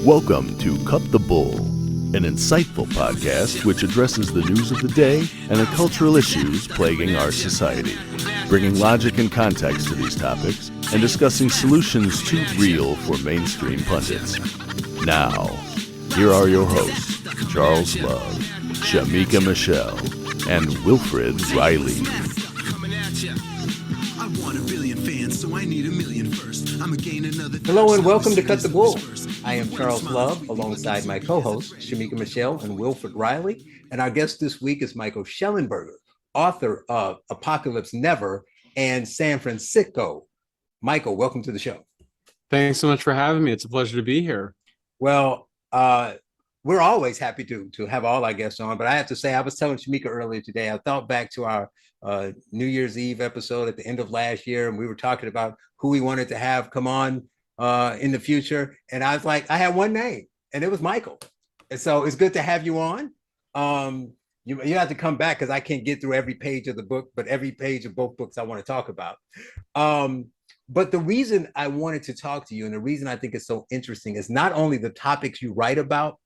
Welcome to Cut the Bull, an insightful podcast which addresses the news of the day and the cultural issues plaguing our society, bringing logic and context to these topics and discussing solutions too real for mainstream pundits. Now, here are your hosts, Charles Love, Shamika Michelle, and Wilfred Riley. Hello and welcome to Cut the Bull. I am Charles Love alongside my co-hosts Shamika Michelle and Wilfred Riley. And our guest this week is Michael Shellenberger, author of Apocalypse Never and San Fransicko. Michael, welcome to the show. Thanks so much for having me. It's a pleasure to be here. Well, we're always happy to have all our guests on, but I have to say, I was telling Shamika earlier today, I thought back to our New Year's Eve episode at the end of last year, and we were talking about who we wanted to have come on in the future. And I was like, I had one name, and it was Michael. And so it's good to have you on. You have to come back because I can't get through every page of the book, but every page of both books I want to talk about. But the reason I wanted to talk to you, and the reason I think it's so interesting, is not only the topics you write about,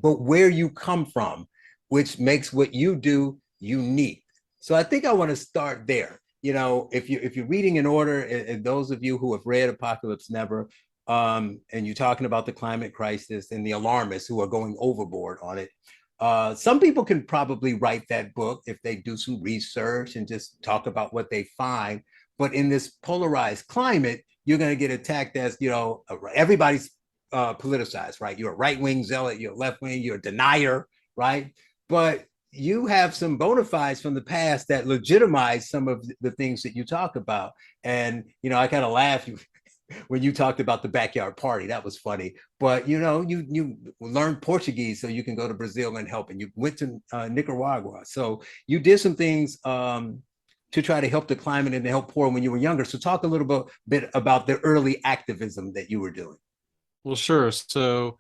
but where you come from, which makes what you do unique. So I think I want to start there. You know, if you're reading in order, and those of you who have read Apocalypse Never, and you're talking about the climate crisis and the alarmists who are going overboard on it, some people can probably write that book if they do some research and just talk about what they find. But in this polarized climate, you're going to get attacked as, you know, everybody's politicized, right? You're a right-wing zealot, you're a left-wing, you're a denier, right? But you have some bona fides from the past that legitimize some of the things that you talk about. And, you know, I kind of laughed when you talked about the backyard party. That was funny. But, you know, you learned Portuguese so you can go to Brazil and help. And you went to Nicaragua. So you did some things to try to help the climate and to help poor when you were younger. So talk a little bit about the early activism that you were doing. Well, sure. So,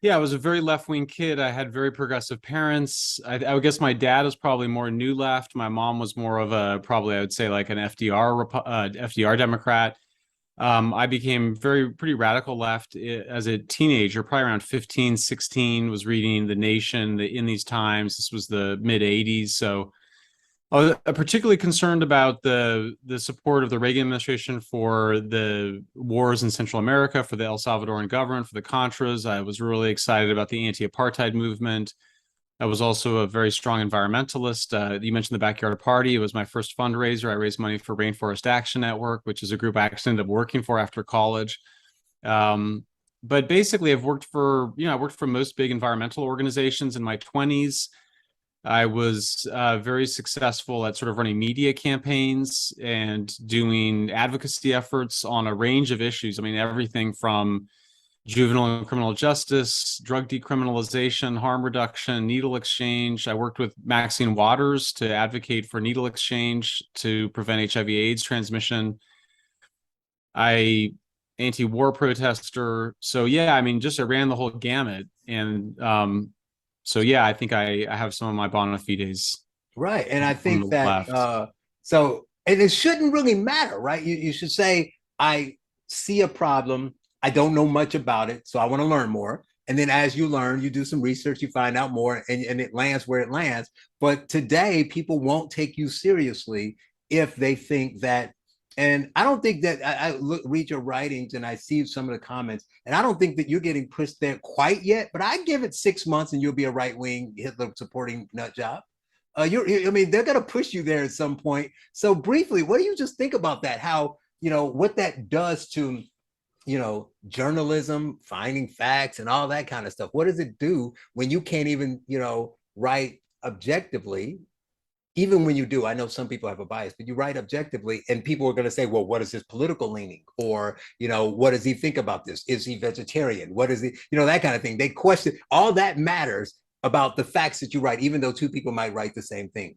yeah, I was a very left-wing kid. I had very progressive parents. I guess my dad was probably more new left. My mom was more of I would say like an FDR Democrat. I became pretty radical left as a teenager, probably around 15, 16, was reading The Nation in these times. This was the mid 80s. So I was particularly concerned about the support of the Reagan administration for the wars in Central America, for the El Salvadoran government, for the Contras. I was really excited about the anti-apartheid movement. I was also a very strong environmentalist. You mentioned the Backyard Party. It was my first fundraiser. I raised money for Rainforest Action Network, which is a group I actually ended up working for after college. But basically, I worked for most big environmental organizations in my 20s. I was very successful at sort of running media campaigns and doing advocacy efforts on a range of issues. I mean, everything from juvenile and criminal justice, drug decriminalization, harm reduction, needle exchange. I worked with Maxine Waters to advocate for needle exchange to prevent HIV/AIDS transmission. Anti-war protester. So yeah, I mean, I ran the whole gamut. And so yeah, I think I have some of my bona fides. Right, and I think that and it shouldn't really matter, right? You should say, I see a problem, I don't know much about it, so I want to learn more. And then as you learn, you do some research, you find out more, and it lands where it lands. But today, people won't take you seriously if they think that. And I don't think that I read your writings and I see some of the comments, and I don't think that you're getting pushed there quite yet, but I give it 6 months and you'll be a right-wing Hitler supporting nut job. I mean, they're going to push you there at some point. So briefly, what do you just think about that? How, you know, what that does to, you know, journalism, finding facts and all that kind of stuff. What does it do when you can't even, you know, write objectively? Even when you do, I know some people have a bias, but you write objectively and people are going to say, well, what is his political leaning? Or, you know, what does he think about this? Is he vegetarian? What is he, you know, that kind of thing. They question, all that matters about the facts that you write, even though two people might write the same thing.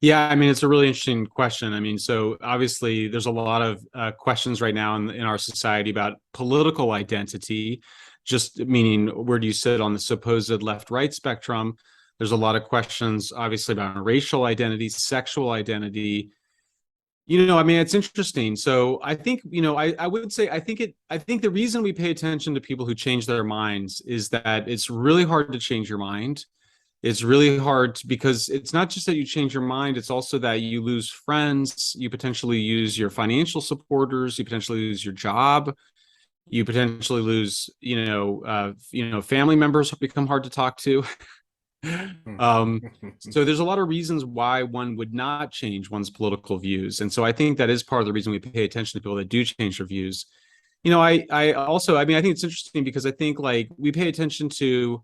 Yeah, I mean, it's a really interesting question. I mean, so obviously there's a lot of questions right now in our society about political identity, just meaning where do you sit on the supposed left-right spectrum? There's a lot of questions, obviously, about racial identity, sexual identity. I mean, it's interesting. So I think, I would say, I think the reason we pay attention to people who change their minds is that it's really hard to change your mind. It's really hard because it's not just that you change your mind, it's also that you lose friends, you potentially lose your financial supporters, you potentially lose your job, you potentially lose, family members become hard to talk to. So there's a lot of reasons why one would not change one's political views. And so I think that is part of the reason we pay attention to people that do change their views. I also, I mean, I think it's interesting because I think like we pay attention to,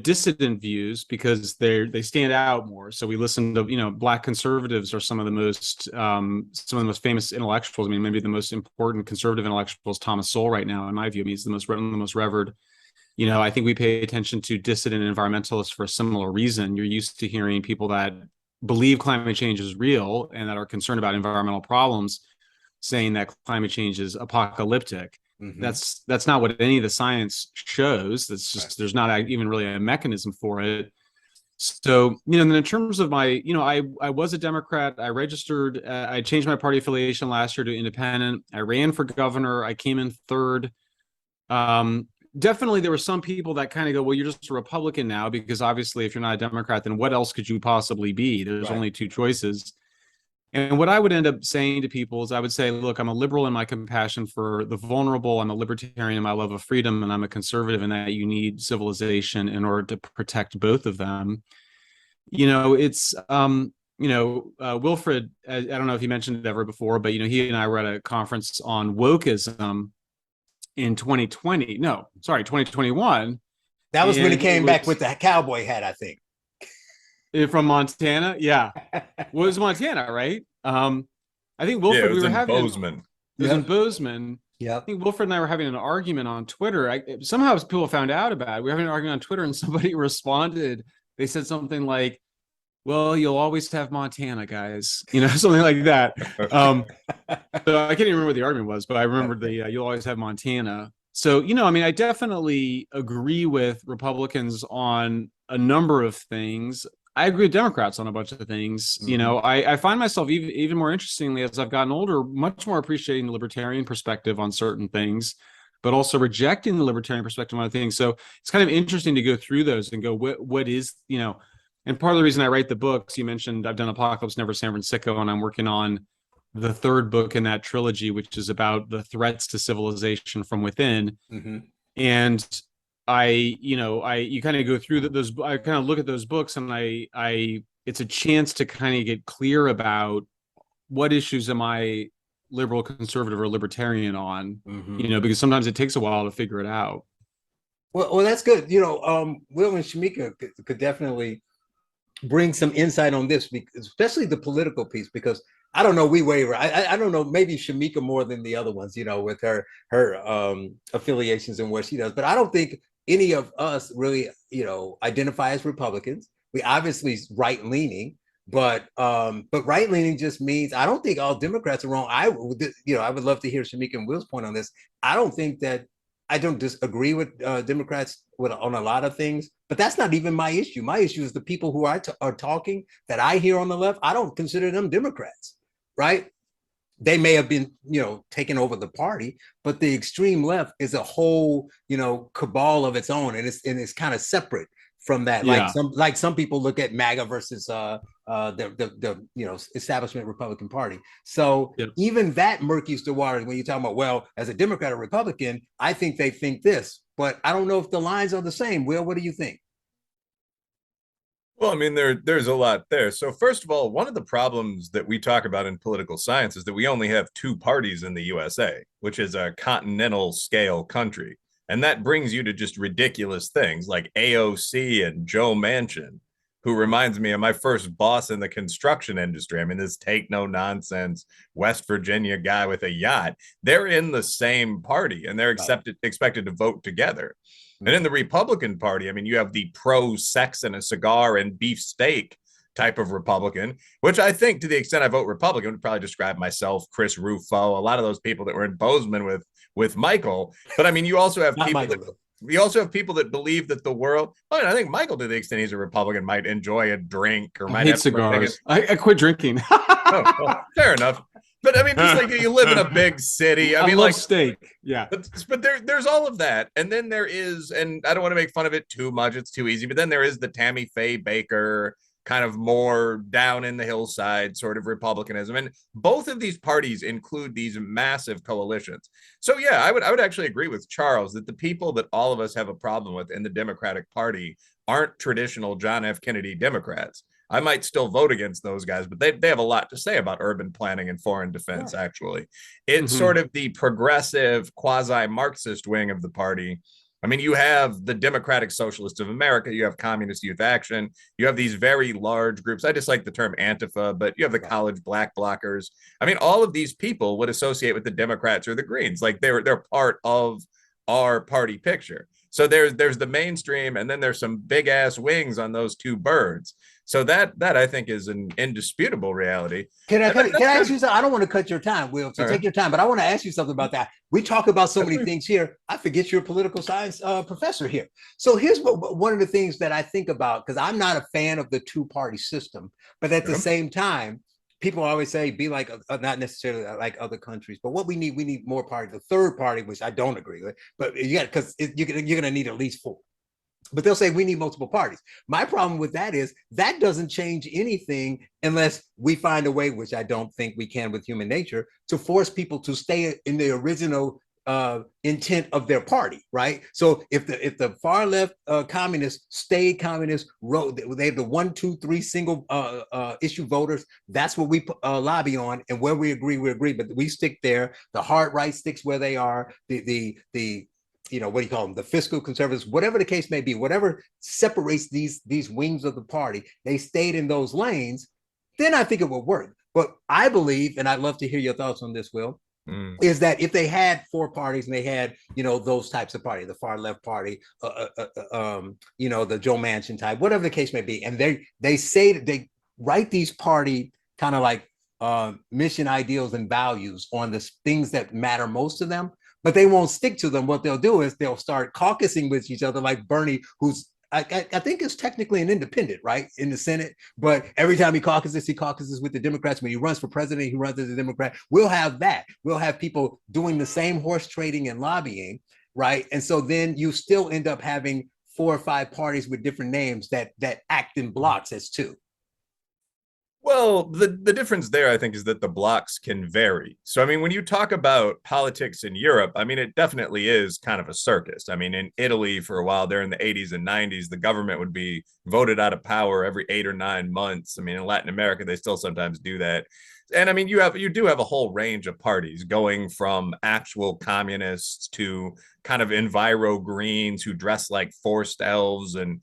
dissident views because they stand out more. So we listen to, Black conservatives are some of the most famous intellectuals. I mean, maybe the most important conservative intellectual is Thomas Sowell right now, in my view. I mean, he's one of the most revered. I think we pay attention to dissident environmentalists for a similar reason. You're used to hearing people that believe climate change is real and that are concerned about environmental problems saying that climate change is apocalyptic. Mm-hmm. That's not what any of the science shows. That's just, there's not even really a mechanism for it. So, then in terms of my, I was a Democrat. I registered, I changed my party affiliation last year to independent. I ran for governor. I came in third. Definitely there were some people that kind of go, well, you're just a Republican now, because obviously if you're not a Democrat, then what else could you possibly be? There's only two choices. And what I would end up saying to people is I would say, look, I'm a liberal in my compassion for the vulnerable. I'm a libertarian in my love of freedom, and I'm a conservative in that you need civilization in order to protect both of them. It's, Wilfred, I don't know if he mentioned it ever before, but, he and I were at a conference on wokeism in 2021. That was when he came back with the cowboy hat, I think. From Montana, yeah. Well, it was Montana, right? I think Wilfred, we were having Bozeman. It was in Bozeman. Yeah. I think Wilfred and I were having an argument on Twitter. Somehow people found out about it. We were having an argument on Twitter, and somebody responded. They said something like, well, you'll always have Montana, guys. Something like that. So I can't even remember what the argument was, but I remember you'll always have Montana. So, I mean, I definitely agree with Republicans on a number of things. I agree with Democrats on a bunch of things. Mm-hmm. I find myself even more interestingly, as I've gotten older, much more appreciating the libertarian perspective on certain things, but also rejecting the libertarian perspective on other things. So it's kind of interesting to go through those and go, what is, and part of the reason I write the books, you mentioned I've done Apocalypse Never San Fransicko, and I'm working on the third book in that trilogy, which is about the threats to civilization from within. Mm-hmm. And you kind of go through those. I kind of look at those books, and it's a chance to kind of get clear about what issues am I liberal, conservative, or libertarian on. Mm-hmm. Because sometimes it takes a while to figure it out. Well, that's good. Will and Shamika could definitely bring some insight on this, especially the political piece, because I don't know, we waver. I don't know, maybe Shamika more than the other ones, with her affiliations and what she does. But I don't think any of us really, identify as Republicans. We obviously right-leaning, but right-leaning just means, I don't think all Democrats are wrong. I would love to hear Shamika and Will's point on this. I don't disagree with Democrats on a lot of things, but that's not even my issue. My issue is the people who are talking that I hear on the left. I don't consider them Democrats, right? They may have been, taking over the party, but the extreme left is a whole, cabal of its own, and it's kind of separate from that. Yeah. Like some people look at MAGA versus the establishment Republican Party. So even that murkies the waters when you're talking about, well, as a Democrat or Republican, I think they think this, but I don't know if the lines are the same. Will, what do you think? Well, I mean, there's a lot there. So first of all, one of the problems that we talk about in political science is that we only have two parties in the USA, which is a continental scale country. And that brings you to just ridiculous things like AOC and Joe Manchin, who reminds me of my first boss in the construction industry. I mean, this take no nonsense West Virginia guy with a yacht. They're in the same party, and they're expected to vote together. And in the Republican Party, I mean, you have the pro-sex and a cigar and beef steak type of Republican, which I think, to the extent I vote Republican, would probably describe myself, Chris Rufo, a lot of those people that were in Bozeman with Michael. But I mean, you also have people that believe that the world. I think Michael, to the extent he's a Republican, might enjoy a drink or might hate cigars. I quit drinking. Oh, well, fair enough. But I mean, just like you live in a big city. I mean, love like steak. Yeah. but there's all of that. And then there is, and I don't want to make fun of it too much, it's too easy, but then there is the Tammy Faye Baker kind of more down in the hillside sort of republicanism. And both of these parties include these massive coalitions. So yeah, I would actually agree with Charles that the people that all of us have a problem with in the Democratic Party aren't traditional John F. Kennedy Democrats. I might still vote against those guys, but they have a lot to say about urban planning and foreign defense, actually. It's sort of the progressive, quasi-Marxist wing of the party. I mean, you have the Democratic Socialists of America, you have Communist Youth Action, you have these very large groups. I just like the term Antifa, but you have the college black blockers. I mean, all of these people would associate with the Democrats or the Greens. Like they're part of our party picture. So there's the mainstream, and then there's some big ass wings on those two birds. So that I think is an indisputable reality. Can I ask you something? I don't want to cut your time, Will. So take your time, but I want to ask you something about that. We talk about so many things here. I forget you're a political science professor here. So here's one of the things that I think about, because I'm not a fan of the two-party system, but at the same time, people always say be like, not necessarily like other countries, but what we need more parties. The third party, which I don't agree with, but because you're going to need at least 4. But they'll say we need multiple parties. My problem with that is that doesn't change anything unless we find a way, which I don't think we can with human nature, to force people to stay in the original intent of their party, right? So if the far left communists stayed communists, they have the 1, 2, 3 single issue voters. That's what we lobby on, and where we agree. But we stick there. The hard right sticks where they are. The what do you call them? The fiscal conservatives, whatever the case may be, whatever separates these wings of the party, they stayed in those lanes. Then I think it would work. But I believe, and I'd love to hear your thoughts on this, Will, is that if they had 4 parties and they had, those types of party, the far left party, the Joe Manchin type, whatever the case may be, and they say that they write these party kind of like mission ideals and values on the things that matter most to them, but they won't stick to them. What they'll do is they'll start caucusing with each other, like Bernie, who's I think is technically an independent, right, in the Senate. But every time he caucuses with the Democrats. When he runs for president, he runs as a Democrat. We'll have that. We'll have people doing the same horse trading and lobbying, right? And so then you still end up having 4 or 5 parties with different names that act in blocks as 2. Well, the difference there, I think, is that the blocks can vary. So, I mean, when you talk about politics in Europe, I mean, it definitely is kind of a circus. I mean, in Italy, for a while there in the 80s and 90s, the government would be voted out of power every 8 or 9 months. I mean, in Latin America, they still sometimes do that. And I mean, you do have a whole range of parties, going from actual communists to kind of enviro greens who dress like forest elves and,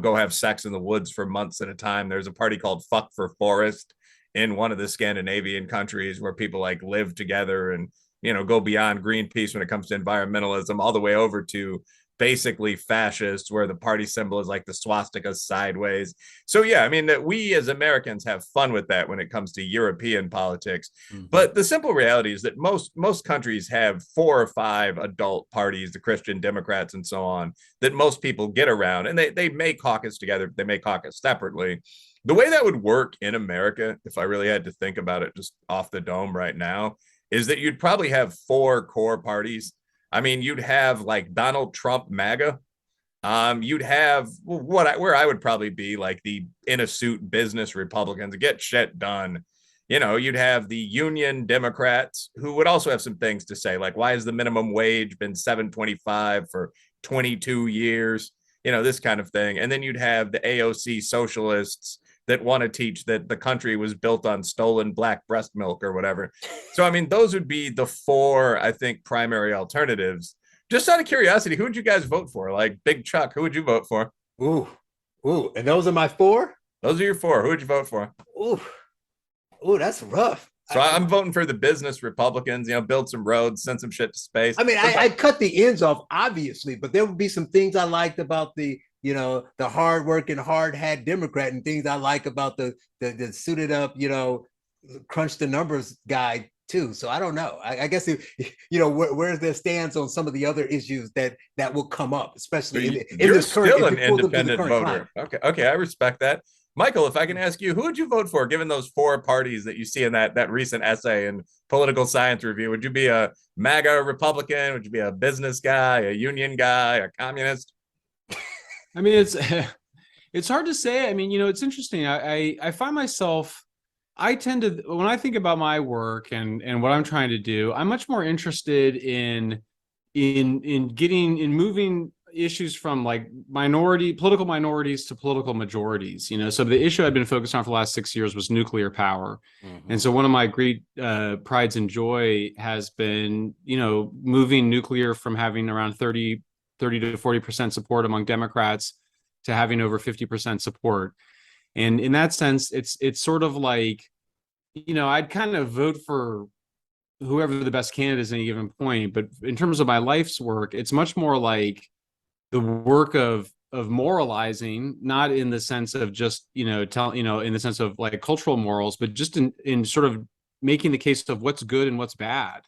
go have sex in the woods for months at a time. There's a party called Fuck for Forest in one of the Scandinavian countries where people like live together and, go beyond Greenpeace when it comes to environmentalism, all the way over to basically fascist, where the party symbol is like the swastika sideways. So yeah, I mean, that we as Americans have fun with that when it comes to European politics. But the simple reality is that most countries have 4 or 5 adult parties, the Christian Democrats and so on, that most people get around, and they may caucus together, they may caucus separately. The way that would work in America, if I really had to think about it just off the dome right now, is that you'd probably have 4 core parties. I mean, you'd have like Donald Trump MAGA. You'd have where I would probably be like the in a suit business Republicans, get shit done. You'd have the union Democrats, who would also have some things to say, like, why has the minimum wage been $7.25 for 22 years? This kind of thing. And then you'd have the AOC socialists that want to teach that the country was built on stolen black breast milk or whatever. So, I mean, those would be the 4, I think, primary alternatives. Just out of curiosity, who would you guys vote for? Like Big Chuck, who would you vote for? Ooh, and those are my 4? Those are your 4. Who would you vote for? Ooh, that's rough. So I'm voting for the business Republicans, build some roads, send some shit to space. I mean, I'd cut the ends off, obviously, but there would be some things I liked about the hardworking, hard hat Democrat, and things I like about the suited up, crunch the numbers guy too. So I don't know. I guess where's their stance on some of the other issues that will come up, especially in you're this current. Still an independent voter. Okay, I respect that. Michael, if I can ask you, who would you vote for given those four parties that you see in that recent essay in Political Science Review? Would you be a MAGA Republican? Would you be a business guy, a union guy, a communist? I mean, it's hard to say. I mean, it's interesting. I find myself, I tend to, when I think about my work and what I'm trying to do, I'm much more interested in moving issues from like political minorities to political majorities. So the issue I've been focused on for the last 6 years was nuclear power. Mm-hmm. And so one of my great prides and joy has been, moving nuclear from having around 30 to 40% support among Democrats to having over 50% support. And in that sense, it's sort of like, I'd kind of vote for whoever the best candidate is at any given point. But in terms of my life's work, it's much more like the work of moralizing, not in the sense of just, in the sense of like cultural morals, but just in sort of making the case of what's good and what's bad,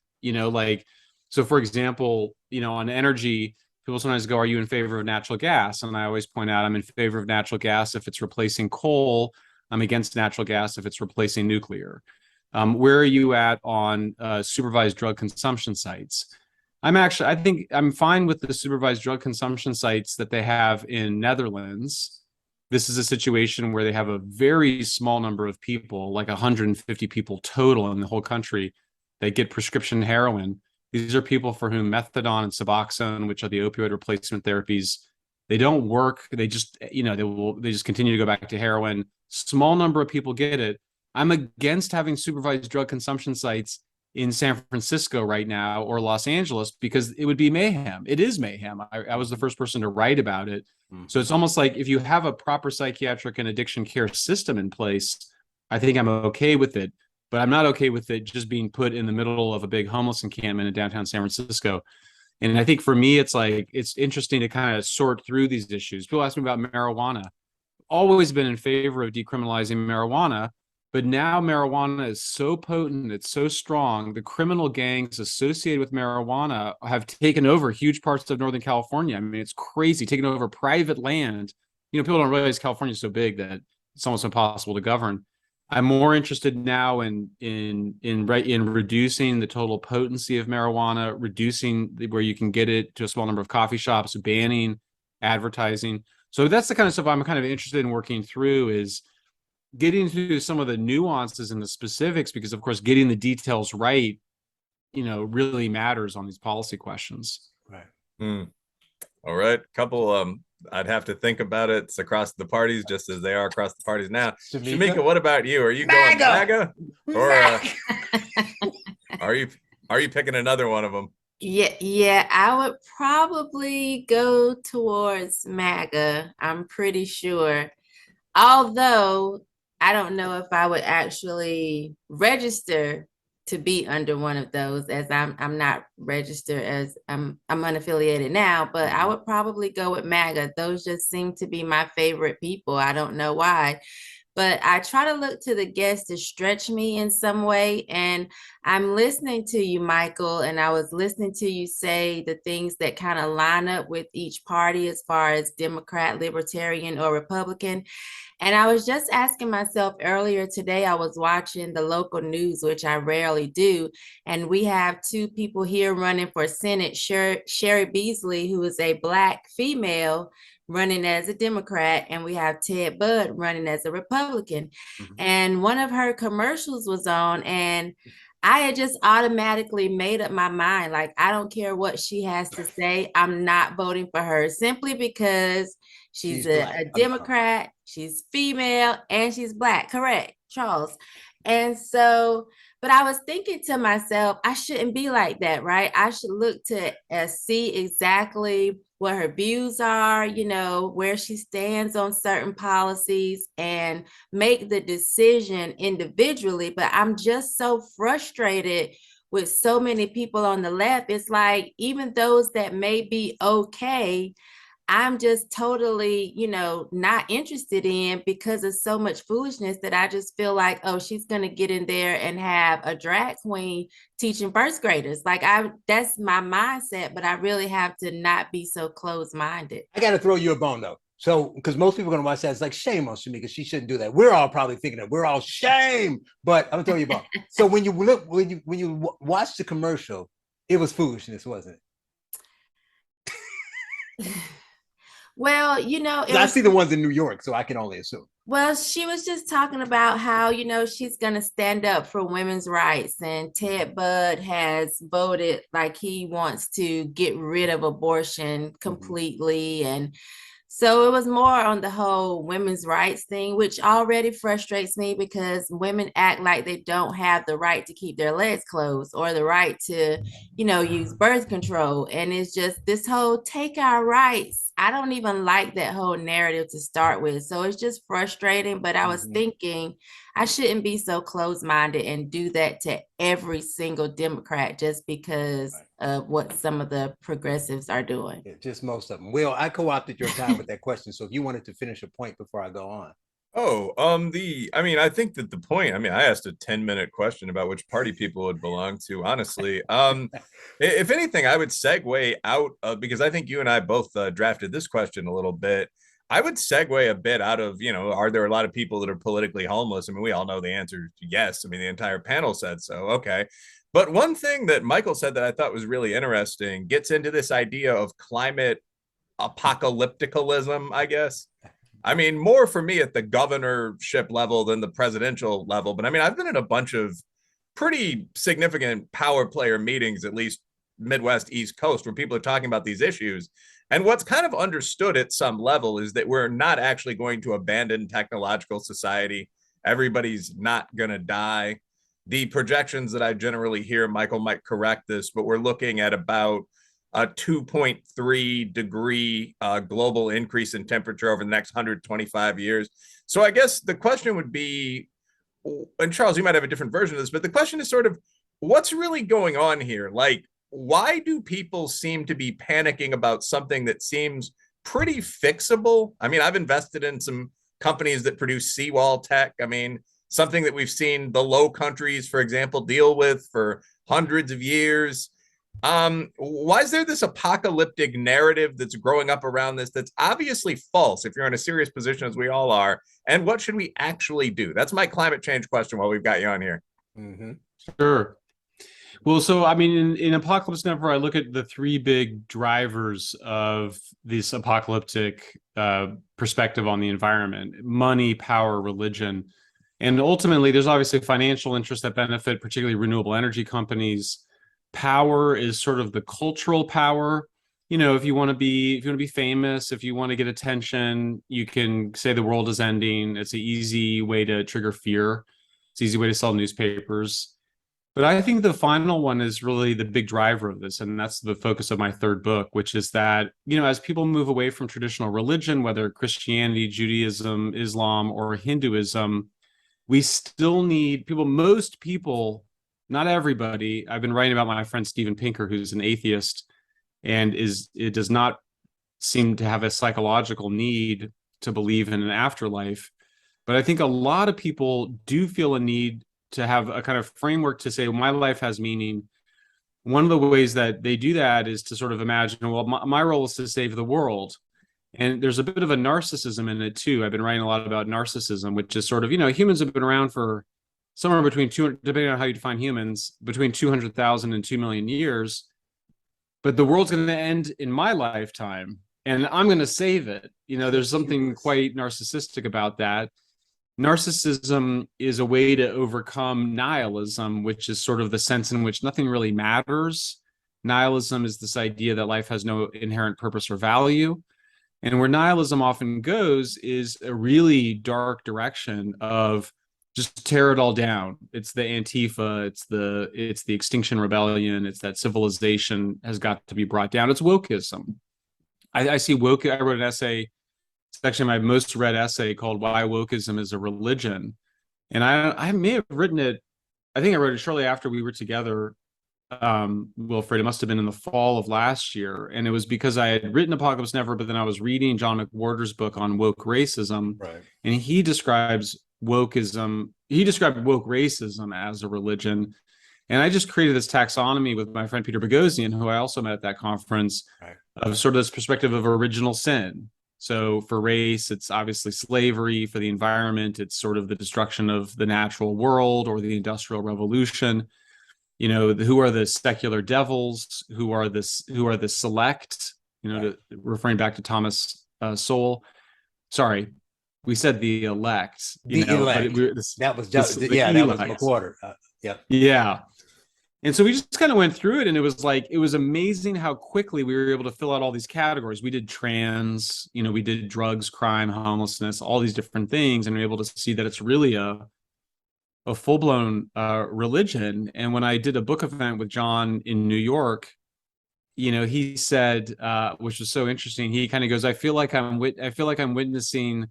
so for example, on energy, people sometimes go, are you in favor of natural gas? And I always point out, I'm in favor of natural gas if it's replacing coal. I'm against natural gas if it's replacing nuclear. Where are you at on supervised drug consumption sites? I think I'm fine with the supervised drug consumption sites that they have in Netherlands. This is a situation where they have a very small number of people, like 150 people total in the whole country, that get prescription heroin. These are people for whom methadone and Suboxone, which are the opioid replacement therapies, they don't work. They just, they just continue to go back to heroin. Small number of people get it. I'm against having supervised drug consumption sites in San Francisco right now or Los Angeles because it would be mayhem. It is mayhem. I was the first person to write about it. Mm-hmm. So it's almost like if you have a proper psychiatric and addiction care system in place, I think I'm okay with it. But I'm not okay with it just being put in the middle of a big homeless encampment in downtown San Francisco. And I think for me, it's interesting to kind of sort through these issues. People ask me about marijuana. Always been in favor of decriminalizing marijuana, but now marijuana is so potent, it's so strong. The criminal gangs associated with marijuana have taken over huge parts of Northern California. I mean, it's crazy, taking over private land. People don't realize California is so big that it's almost impossible to govern. I'm more interested now in reducing the total potency of marijuana, reducing where you can get it to a small number of coffee shops, banning advertising. So that's the kind of stuff I'm kind of interested in working through, is getting through some of the nuances and the specifics, because of course getting the details right, really matters on these policy questions. Right. All right. Couple I'd have to think about it. It's across the parties, just as they are across the parties now. Shamika, what about you? Are you going MAGA? Or are you picking another one of them? Yeah, I would probably go towards MAGA. I'm pretty sure. Although I don't know if I would actually register to be under one of those, as I'm not registered, as I'm unaffiliated now, but I would probably go with MAGA. Those just seem to be my favorite people. I don't know why, but I try to look to the guests to stretch me in some way. And I'm listening to you, Michael, and I was listening to you say the things that kind of line up with each party as far as Democrat, Libertarian, or Republican. And I was just asking myself earlier today, I was watching the local news, which I rarely do. And we have two people here running for Senate, Sherry Beasley, who is a Black female running as a Democrat, and we have Ted Budd running as a Republican. Mm-hmm. And one of her commercials was on, and I had just automatically made up my mind. Like, I don't care what she has to say. I'm not voting for her simply because she's a Democrat, she's female, and she's Black. Correct, Charles. And so, but I was thinking to myself, I shouldn't be like that, right? I should look to see exactly what her views are, where she stands on certain policies, and make the decision individually. But I'm just so frustrated with so many people on the left. It's like, even those that may be okay, I'm just totally, not interested in, because of so much foolishness that I just feel like, oh, she's going to get in there and have a drag queen teaching first graders. Like, that's my mindset, but I really have to not be so closed-minded. I got to throw you a bone, though. So, because most people are going to watch that, it's like shame on Shamika. She shouldn't do that. We're all probably thinking that we're all shame, but I'm telling you about. So when you look, when you watch the commercial, it was foolishness, wasn't it? Well, you know, I see the ones in New York, so I can only assume. well, she was just talking about how, you know, she's going to stand up for women's rights. And Ted Budd has voted like he wants to get rid of abortion completely. And so it was more on the whole women's rights thing, which already frustrates me because women act like they don't have the right to keep their legs closed or the right to, you know, use birth control. And it's just this whole take our rights. I don't even like that whole narrative to start with. So it's just frustrating. But I was thinking I shouldn't be so closed-minded and do that to every single Democrat just because of what some of the progressives are doing. Yeah, just most of them. Will, I co-opted your time with that question. So if you wanted to finish a point before I go on. Oh, I think that the point, I asked a 10-minute question about which party people would belong to, honestly. If anything, I would segue out of, because I think you and I both drafted this question a little bit. I would segue a bit out of, are there a lot of people that are politically homeless? I mean, we all know the answer is yes. I mean, the entire panel said so. Okay. But one thing that Michael said that I thought was really interesting gets into this idea of climate apocalypticalism, I guess. I mean, more for me at the governorship level than the presidential level. But I mean, I've been in a bunch of pretty significant power player meetings, at least Midwest, East Coast, where people are talking about these issues. And what's kind of understood at some level is that we're not actually going to abandon technological society. Everybody's not going to die. The projections that I generally hear, Michael might correct this, but we're looking at about a 2.3 degree global increase in temperature over the next 125 years. So I guess the question would be, and Charles, you might have a different version of this, but the question is sort of, what's really going on here? Like, why do people seem to be panicking about something that seems pretty fixable? I mean, I've invested in some companies that produce seawall tech. I mean, something that we've seen the low countries, for example, deal with for hundreds of years. Why is there this apocalyptic narrative that's growing up around this that's obviously false if you're in a serious position as we all are? And what should we actually do? That's my climate change question while we've got you on here. Sure. Well, so I mean, in Apocalypse Never, I look at the three big drivers of this apocalyptic perspective on the environment: money, power, religion. And ultimately, there's obviously financial interests that benefit, particularly renewable energy companies. Power is sort of the cultural power. You know, if you want to be famous, if you want to get attention, you can say the world is ending. It's an easy way to trigger fear. It's an easy way to sell newspapers. But I think the final one is really the big driver of this, and that's the focus of my third book, which is that, as people move away from traditional religion, whether Christianity, Judaism, Islam, or Hinduism, we still need people, most people, not everybody. I've been writing about my friend Steven Pinker, who's an atheist, and it does not seem to have a psychological need to believe in an afterlife. But I think a lot of people do feel a need to have a kind of framework to say, well, my life has meaning. One of the ways that they do that is to sort of imagine, well, my role is to save the world. And there's a bit of a narcissism in it too. I've been writing a lot about narcissism, which is sort of, humans have been around for somewhere between 200, depending on how you define humans, between 200,000 and 2 million years. But the world's going to end in my lifetime, and I'm going to save it. There's something quite narcissistic about that. Narcissism is a way to overcome nihilism, which is sort of the sense in which nothing really matters. Nihilism is this idea that life has no inherent purpose or value. And where nihilism often goes is a really dark direction of just tear it all down. It's the Antifa, it's the Extinction Rebellion, it's that civilization has got to be brought down. It's wokeism. I see woke. I wrote an essay. It's actually my most read essay called "Why Wokeism is a Religion," and I may have written it. I think I wrote it shortly after we were together, Wilfred. It must have been in the fall of last year, and it was because I had written Apocalypse Never, but then I was reading John McWhorter's book on woke racism, Right. And he describes wokeism. He described woke racism as a religion. And I just created this taxonomy with my friend Peter Boghossian, who I also met at that conference, right, of sort of this perspective of original sin. So for race, it's obviously slavery. For the environment, it's sort of the destruction of the natural world or the Industrial Revolution. You know, who are the secular devils? Who are the select? You know, referring back to Thomas Sowell. Sorry, we said the elect. You The know, elect. but that was just that was McWhorter. Yep. Yeah. And so we just kind of went through it, and it was amazing how quickly we were able to fill out all these categories. We did trans, you know, we did drugs, crime, homelessness, all these different things, and we were able to see that it's really a full-blown religion. And when I did a book event with John in New York, you know, he said, which was so interesting, he kind of goes, I feel like I'm witnessing,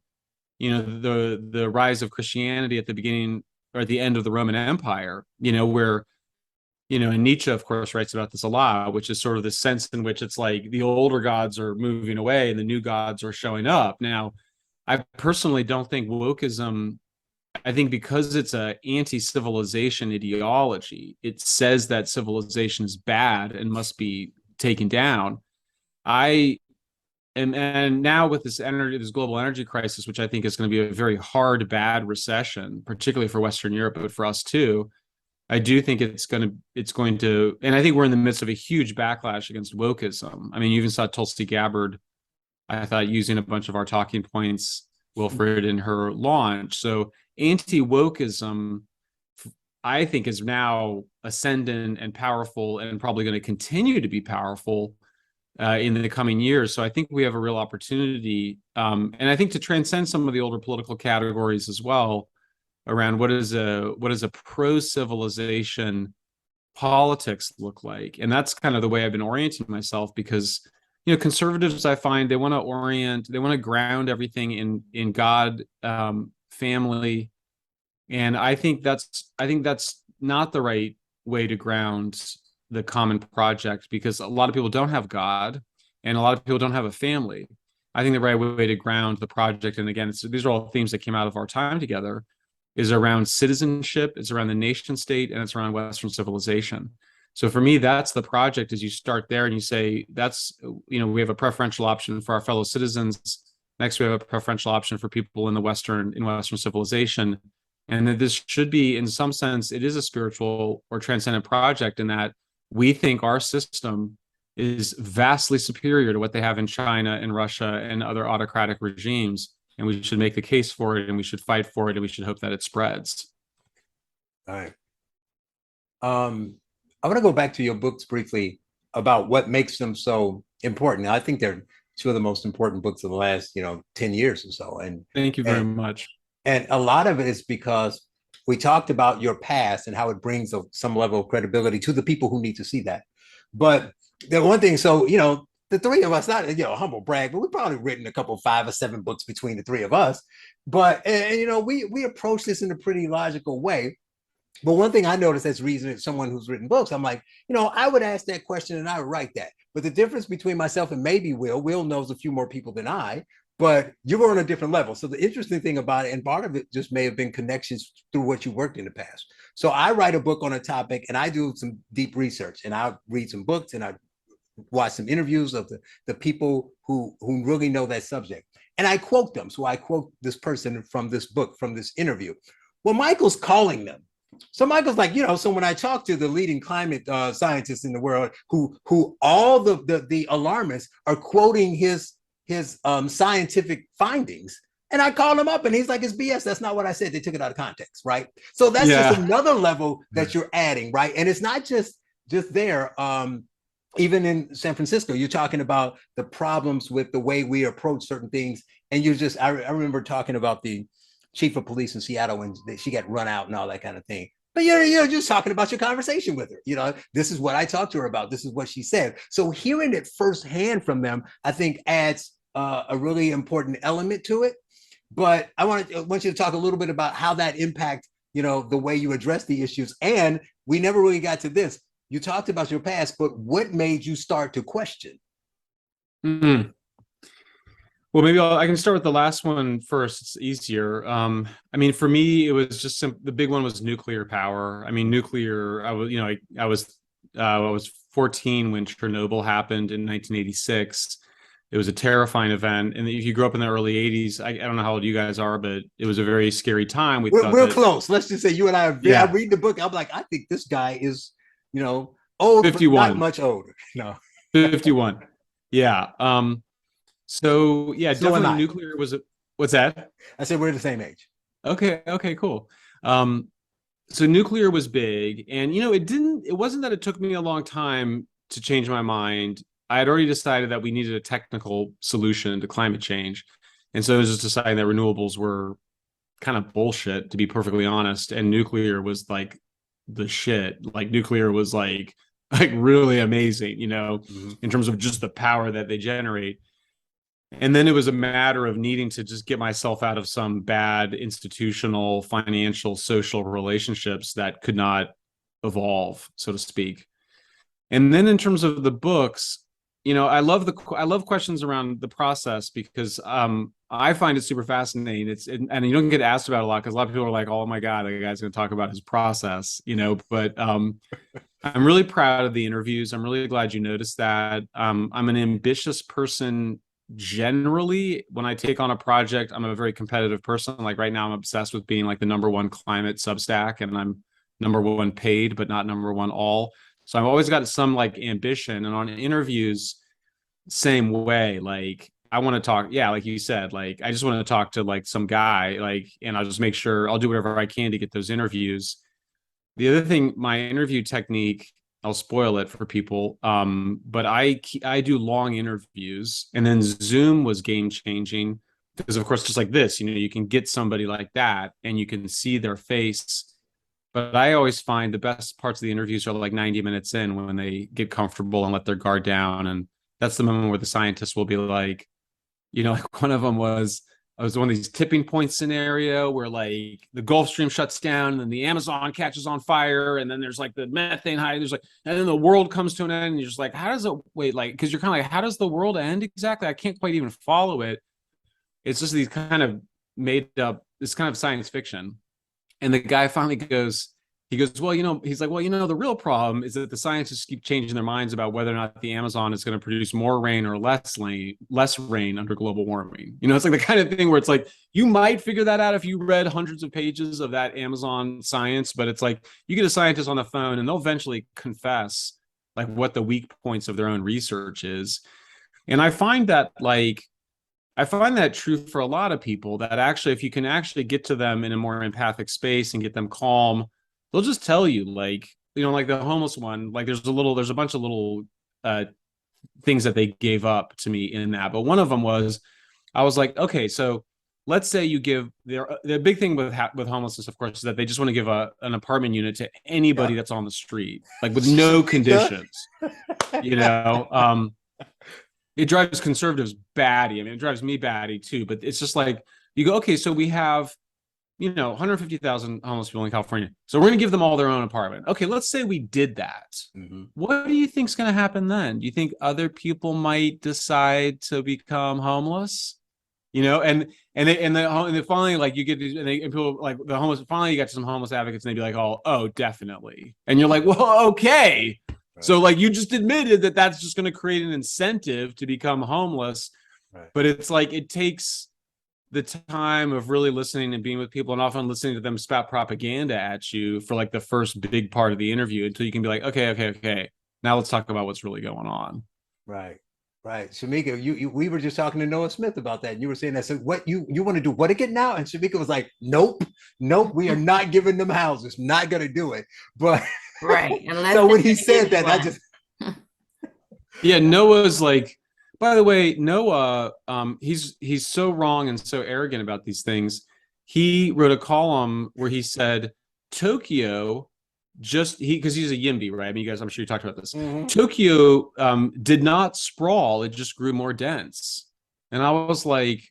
you know, the rise of Christianity at the beginning or at the end of the Roman Empire, you know, where, you know, and Nietzsche, of course, writes about this a lot, which is sort of the sense in which it's like the older gods are moving away and the new gods are showing up. Now, I personally don't think wokeism, I think because it's a anti-civilization ideology, it says that civilization is bad and must be taken down. And now with this global energy crisis, which I think is going to be a very hard, bad recession, particularly for Western Europe, but for us too, I do think it's going to, and I think we're in the midst of a huge backlash against wokeism. I mean, you even saw Tulsi Gabbard, I thought, using a bunch of our talking points, Wilfred, in her launch. So anti-wokeism, I think, is now ascendant and powerful and probably going to continue to be powerful in the coming years. So I think we have a real opportunity, and I think to transcend some of the older political categories as well, around what does a pro-civilization politics look like. And that's kind of the way I've been orienting myself, because, you know, conservatives, I find, they want to ground everything in God, family. And I think that's not the right way to ground the common project, because a lot of people don't have God and a lot of people don't have a family. I think the right way to ground the project, and again, these are all themes that came out of our time together, is around citizenship, it's around the nation state, and it's around Western civilization. So for me, that's the project. Is you start there and you say, that's, you know, we have a preferential option for our fellow citizens. Next, we have a preferential option for people in Western civilization. And that this should be, in some sense, it is a spiritual or transcendent project, in that we think our system is vastly superior to what they have in China and Russia and other autocratic regimes. And we should make the case for it, and we should fight for it, and we should hope that it spreads. All right. I want to go back to your books briefly about what makes them so important. I think they're two of the most important books of the last, 10 years or so. And thank you very much. And a lot of it is because we talked about your past and how it brings some level of credibility to the people who need to see that. But the one thing, so, the three of us, not, humble brag, but we've probably written a couple 5 or 7 books between the three of us. But, we approach this in a pretty logical way. But one thing I noticed as reason, someone who's written books, I'm like, I would ask that question and I would write that. But the difference between myself and maybe Will knows a few more people than I, but you were on a different level. So the interesting thing about it, and part of it just may have been connections through what you worked in the past. So I write a book on a topic and I do some deep research, and I read some books and I watch some interviews of the people who really know that subject. And I quote them. So I quote this person from this book, from this interview. Well, Michael's calling them. So Michael's like, so when I talk to the leading climate scientists in the world, who all the alarmists are quoting his scientific findings, and I call him up and he's like, it's BS. That's not what I said. They took it out of context, right? So that's just another level that you're adding, right? And it's not just there. Even in San Francisco, you're talking about the problems with the way we approach certain things. And I remember talking about the chief of police in Seattle when she got run out and all that kind of thing. But you're just talking about your conversation with her. This is what I talked to her about. This is what she said. So hearing it firsthand from them, I think adds a really important element to it. But I want you to talk a little bit about how that impact, the way you address the issues. And we never really got to this. You talked about your past, but what made you start to question? Mm-hmm. Well, maybe I can start with the last one first. It's easier. For me, it was just the big one was nuclear power. I mean, nuclear. I was 14 when Chernobyl happened in 1986. It was a terrifying event. And if you grew up in the early 80s, I don't know how old you guys are, but it was a very scary time. We're close. Let's just say you and I are, Yeah. I read the book. I'm like, I think this guy is, old, 51. but not much older. No. 51. Yeah. So yeah, So am I. definitely nuclear was what's that? I said we're the same age. Okay, cool. So nuclear was big, and it wasn't that it took me a long time to change my mind. I had already decided that we needed a technical solution to climate change. And so I was just deciding that renewables were kind of bullshit, to be perfectly honest. And nuclear was like the shit. Like nuclear was like really amazing, in terms of just the power that they generate. And then it was a matter of needing to just get myself out of some bad institutional, financial, social relationships that could not evolve, so to speak. And then in terms of the books, I love questions around the process because I find it super fascinating. And you don't get asked about it a lot because a lot of people are like, oh my God, the guy's going to talk about his process, but I'm really proud of the interviews. I'm really glad you noticed that. I'm an ambitious person generally. When I take on a project, I'm a very competitive person. Like right now, I'm obsessed with being like the #1 climate Substack, and I'm #1 paid, but not #1 all. So I've always got some like ambition, and on interviews, same way. Like I want to talk, yeah, like you said, like I just want to talk to like some guy, like, and I'll just make sure I'll do whatever I can to get those interviews. The other thing, my interview technique, I'll spoil it for people, but I do long interviews, and then Zoom was game changing because, of course, just like this, you can get somebody like that, and you can see their face. But I always find the best parts of the interviews are like 90 minutes in when they get comfortable and let their guard down, and that's the moment where the scientists will be like, like one of them was. I was one of these tipping point scenario where like the Gulf Stream shuts down and then the Amazon catches on fire and then there's like the methane high. There's like, and then the world comes to an end and you're just like, how does it wait? Like, because you're kind of like, how does the world end exactly? I can't quite even follow it. It's just these kind of made up, this kind of science fiction. And the guy finally goes, well, he's like, well, the real problem is that the scientists keep changing their minds about whether or not the Amazon is going to produce more rain or less rain under global warming. It's like the kind of thing where it's like, you might figure that out if you read hundreds of pages of that Amazon science, but it's like, you get a scientist on the phone and they'll eventually confess like what the weak points of their own research is. And I find that true for a lot of people, that actually, if you can actually get to them in a more empathic space and get them calm, they'll just tell you, like, like the homeless one, like there's a bunch of little things that they gave up to me in that. But one of them was, I was like, okay, so let's say you give the big thing with homelessness, of course, is that they just want to give an apartment unit to anybody that's on the street, like with no conditions, it drives conservatives batty. I mean, it drives me batty too, but it's just like, you go, okay, so we have 150,000 homeless people in California. So we're going to give them all their own apartment. Okay, let's say we did that. Mm-hmm. What do you think is going to happen then? Do you think other people might decide to become homeless? And they finally, like, you get these, and people like the homeless. Finally, you got some homeless advocates, and they'd be like, "Oh, definitely." And you're like, "Well, okay." Right. So like you just admitted that that's just going to create an incentive to become homeless. Right. But it's like it takes the time of really listening and being with people, and often listening to them spout propaganda at you for like the first big part of the interview until you can be like, okay. Now let's talk about what's really going on. Right. Shamika, we were just talking to Noah Smith about that. And you were saying that. So what you want to do what again now? And Shamika was like, nope, we are not giving them houses. Not going to do it. But right. So when he said that, I just. Yeah, Noah's like, by the way, Noah, he's so wrong and so arrogant about these things. He wrote a column where he said Tokyo because he's a YIMBY, right? I mean, you guys, I'm sure you talked about this. Mm-hmm. Tokyo did not sprawl; it just grew more dense. And I was like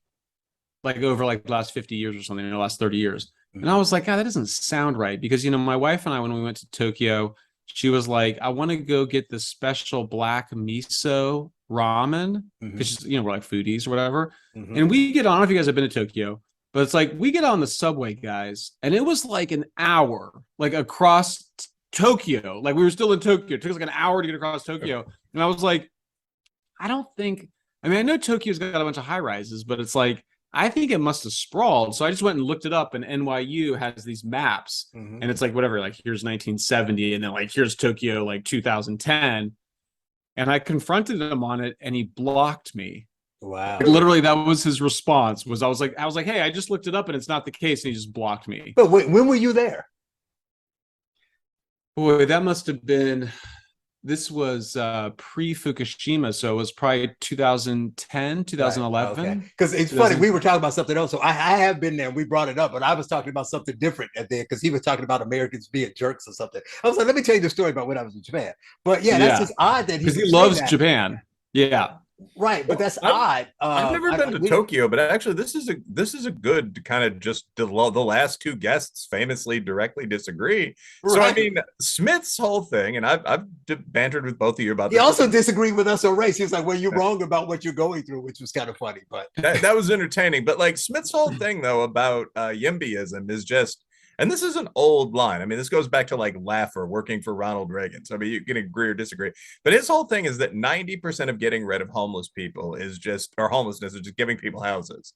over like the last 50 years or something, the last 30 years. Mm-hmm. And I was like, God, that doesn't sound right, because my wife and I, when we went to Tokyo, she was like, I want to go get the special black miso ramen, because we're like foodies or whatever. Mm-hmm. And we get on, I don't know if you guys have been to Tokyo, but it's like we get on the subway, guys, and it was like an hour, like across Tokyo. Like we were still in Tokyo. It took us like an hour to get across Tokyo. And I was like, I don't think I mean, I know Tokyo's got a bunch of high rises, but it's like, I think it must have sprawled. So I just went and looked it up, and NYU has these maps, and it's like, whatever, like here's 1970, and then like here's Tokyo, like 2010. And I confronted him on it, and he blocked me. Wow. Like, literally, that was his response. I was like, hey, I just looked it up, and it's not the case, and he just blocked me. But when were you there? Boy, that must have been. This was pre-Fukushima, so it was probably 2010, 2011. Right, okay. Because it's funny, we were talking about something else. So I have been there, and we brought it up, but I was talking about something different at there because he was talking about Americans being jerks or something. I was like, let me tell you the story about when I was in Japan. But yeah, that's just odd that because he loves Japan. Yeah. Right, but that's odd. I've never been to Tokyo, but actually, this is a good kind of just the last two guests famously directly disagree. Right. So I mean, Smith's whole thing, and I've bantered with both of you about this. He also disagreed with us on race. He was like, "Well, you're wrong about what you're going through," which was kind of funny, but that was entertaining. But like Smith's whole thing though about YIMBYism is just. And this is an old line. I mean, this goes back to like Laffer working for Ronald Reagan. So I mean, you can agree or disagree. But his whole thing is that 90% of getting rid of homeless people is just, or homelessness is just giving people houses.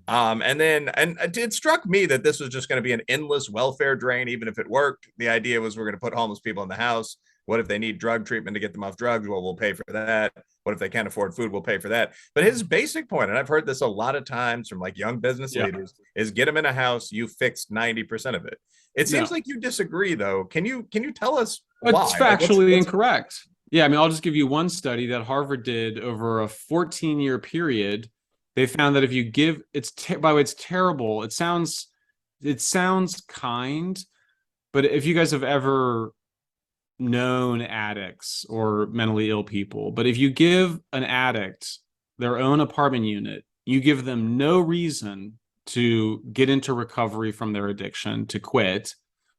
And it struck me that this was just going to be an endless welfare drain, even if it worked. The idea was we're going to put homeless people in the house. What if they need drug treatment to get them off drugs? Well, we'll pay for that. What if they can't afford food? We'll pay for that. But his basic point, and I've heard this a lot of times from like young business leaders, is get them in a house. You fixed 90% of it. It seems like you disagree, though. Can you tell us why? It's factually incorrect. Yeah, I mean, I'll just give you one study that Harvard did over a 14-year period. They found that if you give, by the way, it's terrible. It sounds kind, but if you guys have ever known addicts or mentally ill people, but if you give an addict their own apartment unit, you give them no reason to get into recovery from their addiction, to quit.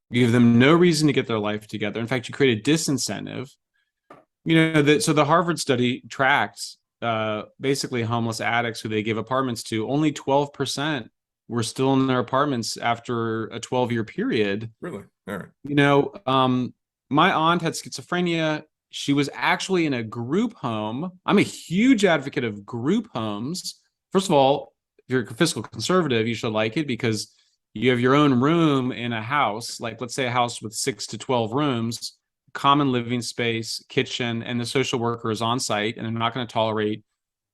You give them no reason to get their life together. In fact, you create a disincentive. So the Harvard study tracked basically homeless addicts who they give apartments to. Only 12% were still in their apartments after a 12-year period. Really? All right. My aunt had schizophrenia. She was actually in a group home. I'm a huge advocate of group homes. First of all, if you're a fiscal conservative, you should like it because you have your own room in a house, like let's say a house with 6 to 12 rooms, common living space, kitchen, and the social worker is on site, and they're not going to tolerate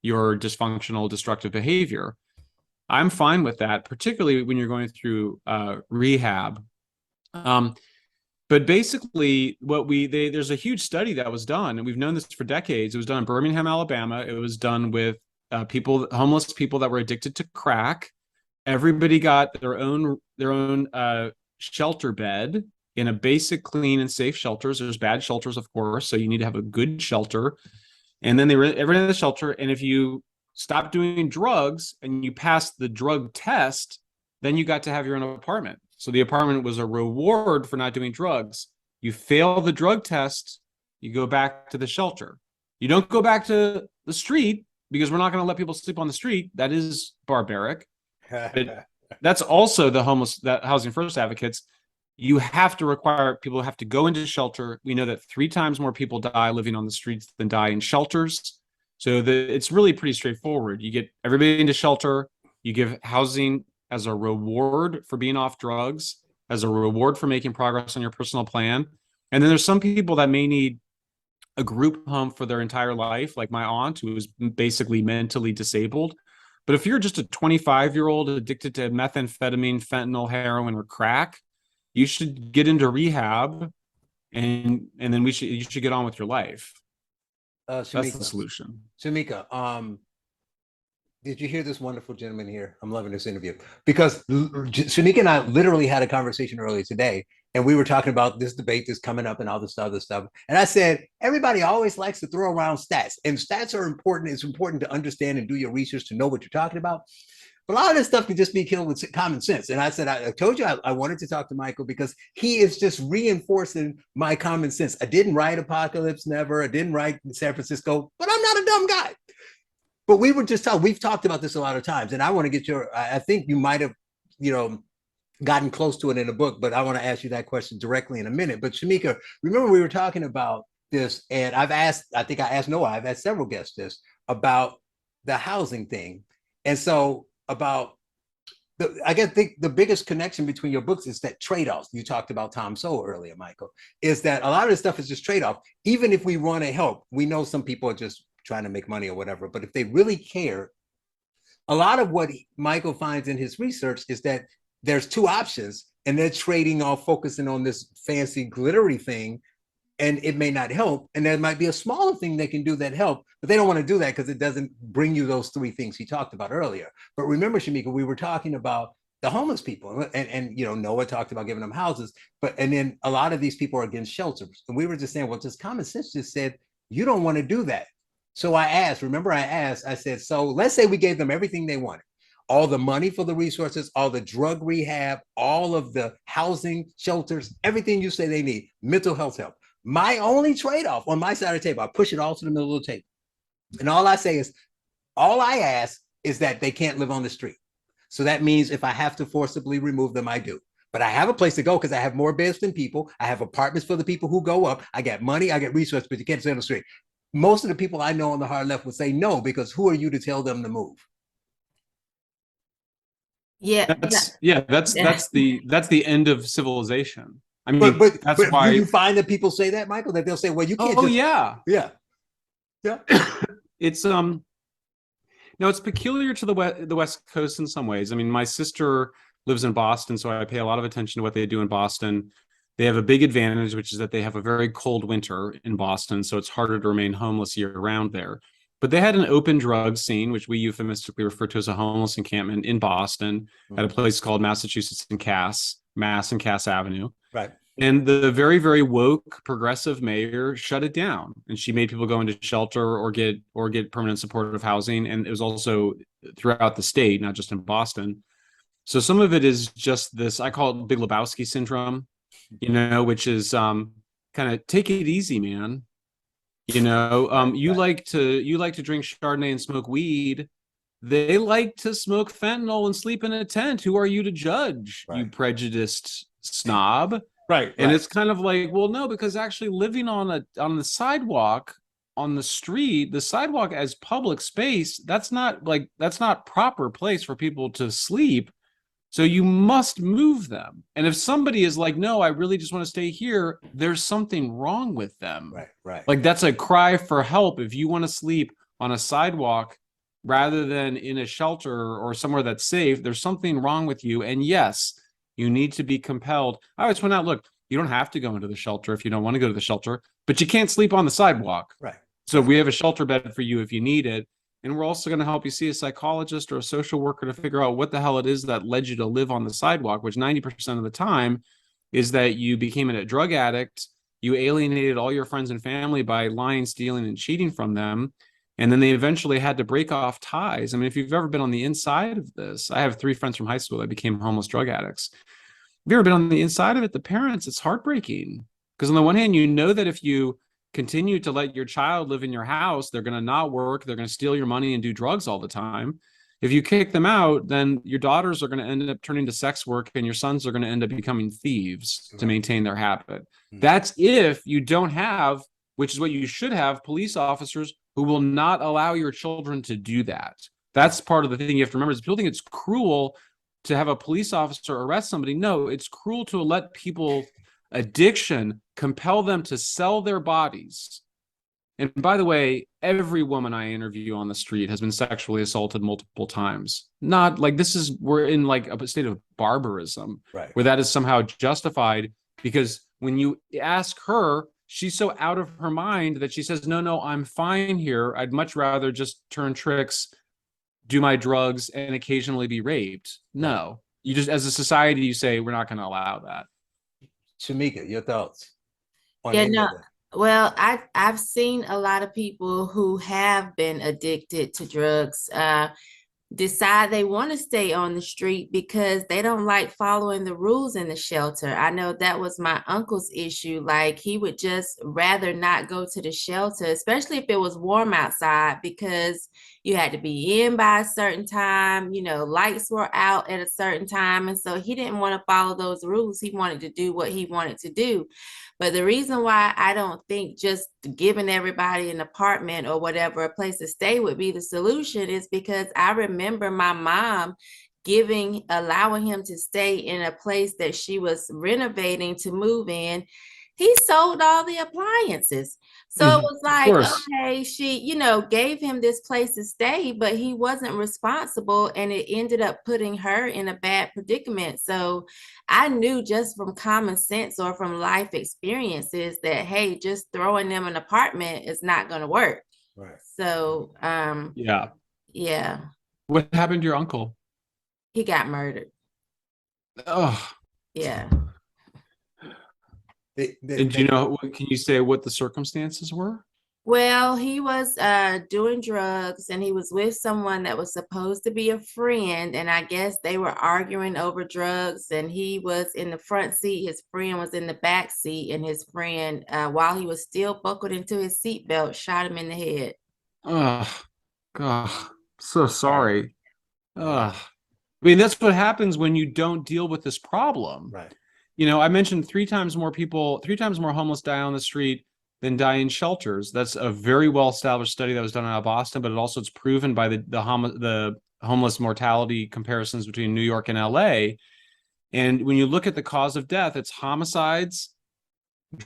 your dysfunctional, destructive behavior. I'm fine with that, particularly when you're going through rehab. But basically, there's a huge study that was done, and we've known this for decades. It was done in Birmingham, Alabama. It was done with homeless people that were addicted to crack. Everybody got their own shelter bed in a basic, clean, and safe shelters. There's bad shelters, of course, so you need to have a good shelter. And then everyone in the shelter. And if you stop doing drugs and you passed the drug test, then you got to have your own apartment. So the apartment was a reward for not doing drugs. You fail the drug test, you go back to the shelter. You don't go back to the street because we're not going to let people sleep on the street. That is barbaric. But that's also the Housing First advocates. You have to require people have to go into shelter. We know that 3 times more people die living on the streets than die in shelters. So it's really pretty straightforward. You get everybody into shelter. You give housing as a reward for being off drugs, as a reward for making progress on your personal plan. And then there's some people that may need a group home for their entire life, like my aunt, who is basically mentally disabled. But if you're just a 25-year-old addicted to methamphetamine, fentanyl, heroin, or crack, you should get into rehab, and then you should get on with your life. That's the solution. Shamika, did you hear this wonderful gentleman here? I'm loving this interview because Shamika and I literally had a conversation earlier today, and we were talking about this debate that's coming up and all this other stuff. And I said, everybody always likes to throw around stats, and stats are important. It's important to understand and do your research to know what you're talking about. But a lot of this stuff can just be killed with common sense. And I said, I told you I wanted to talk to Michael because he is just reinforcing my common sense. I didn't write Apocalypse Never. I didn't write San Francisco, but I'm not a dumb guy. But we were just talking, we've talked about this a lot of times, and I want to get I think you might have, gotten close to it in the book, but I want to ask you that question directly in a minute. But Shamika, remember we were talking about this, and I've asked several guests this, about the housing thing. And so I guess the biggest connection between your books is that trade-offs. You talked about Tom Sowell earlier, Michael, is that a lot of this stuff is just trade-off. Even if we want to help, we know some people are just trying to make money or whatever, but if they really care, a lot of what Michael finds in his research is that there's two options and they're trading off, focusing on this fancy glittery thing, and it may not help. And there might be a smaller thing they can do that help, but they don't want to do that because it doesn't bring you those three things he talked about earlier. But remember, Shamika, we were talking about the homeless people, and Noah talked about giving them houses, and then a lot of these people are against shelters. And we were just saying, well, just common sense just said, you don't want to do that. So I said, so let's say we gave them everything they wanted, all the money for the resources, all the drug rehab, all of the housing, shelters, everything you say they need, mental health help. My only trade-off on my side of the table, I push it all to the middle of the table. And all I ask is that they can't live on the street. So that means if I have to forcibly remove them, I do. But I have a place to go because I have more beds than people. I have apartments for the people who go up. I got money, I get resources, but you can't stay on the street. Most of the people I know on the hard left would say no, because who are you to tell them to move? Yeah. That's the end of civilization. I mean, but that's why you find that people say that, Michael, that they'll say, well, you can't. Yeah. It's no, it's peculiar to the West Coast in some ways. I mean, my sister lives in Boston, so I pay a lot of attention to what they do in Boston. They have a big advantage, which is that they have a very cold winter in Boston, so it's harder to remain homeless year-round there. But they had an open drug scene, which we euphemistically refer to as a homeless encampment in Boston, at a place called Massachusetts and Mass and Cass Avenue. Right. And the very, very woke progressive mayor shut it down, and she made people go into shelter or get permanent supportive housing. And it was also throughout the state, not just in Boston. So some of it is just this, I call it Big Lebowski syndrome, which is kind of take it easy, man. You like to drink Chardonnay and smoke weed. They like to smoke fentanyl and sleep in a tent. Who are you to judge, you prejudiced snob? Right. And it's kind of like, well, no, because actually living on the sidewalk, on the street, the sidewalk as public space, that's not proper place for people to sleep. So you must move them. And if somebody is like, no, I really just want to stay here, there's something wrong with them. Right. Like that's a cry for help. If you want to sleep on a sidewalk rather than in a shelter or somewhere that's safe, there's something wrong with you. And yes, you need to be compelled. I always point out, look, you don't have to go into the shelter if you don't want to go to the shelter, but you can't sleep on the sidewalk. Right. So we have a shelter bed for you if you need it. And we're also going to help you see a psychologist or a social worker to figure out what the hell it is that led you to live on the sidewalk, which 90% of the time is that you became a drug addict. You alienated all your friends and family by lying, stealing, and cheating from them. And then they eventually had to break off ties. I mean, if you've ever been on the inside of this, I have 3 friends from high school that became homeless drug addicts. If you've ever been on the inside of it, the parents, it's heartbreaking. Because on the one hand, you know that if you continue to let your child live in your house, they're going to not work, they're going to steal your money and do drugs all the time. If you kick them out, then your daughters are going to end up turning to sex work and your sons are going to end up becoming thieves to maintain their habit. That's if you don't have, which is what you should have, police officers who will not allow your children to do that. That's part of the thing you have to remember is people think it's cruel to have a police officer arrest somebody. No, it's cruel to let people addiction compel them to sell their bodies. And by the way, every woman I interview on the street has been sexually assaulted multiple times. Not like we're in like a state of barbarism, where that is somehow justified, because when you ask her, she's so out of her mind that she says, no, I'm fine here. I'd much rather just turn tricks, do my drugs, and occasionally be raped. No, you just, as a society, you say, we're not going to allow that. Shamika, your thoughts? Well, I've seen a lot of people who have been addicted to drugs decide they want to stay on the street because they don't like following the rules in the shelter. I know that was my uncle's issue. Like, he would just rather not go to the shelter, especially if it was warm outside, because you had to be in by a certain time, lights were out at a certain time. And so he didn't want to follow those rules. He wanted to do what he wanted to do. But the reason why I don't think just giving everybody an apartment or whatever, a place to stay would be the solution, is because I remember my mom allowing him to stay in a place that she was renovating to move in. He sold all the appliances. So it was like, okay, she, gave him this place to stay, but he wasn't responsible, and it ended up putting her in a bad predicament. So I knew just from common sense or from life experiences that, hey, just throwing them an apartment is not going to work. Right. So, yeah. What happened to your uncle? He got murdered. Oh, yeah. And can you say what the circumstances were? Well, he was doing drugs, and he was with someone that was supposed to be a friend, and I guess they were arguing over drugs, and he was in the front seat, his friend was in the back seat, and his friend, while he was still buckled into his seatbelt, shot him in the head. Oh, God, so sorry. I mean, that's what happens when you don't deal with this problem. Right. I mentioned 3 times more homeless die on the street than die in shelters. That's a very well-established study that was done out of Boston, but it's proven by the homeless mortality comparisons between New York and LA. And when you look at the cause of death, it's homicides,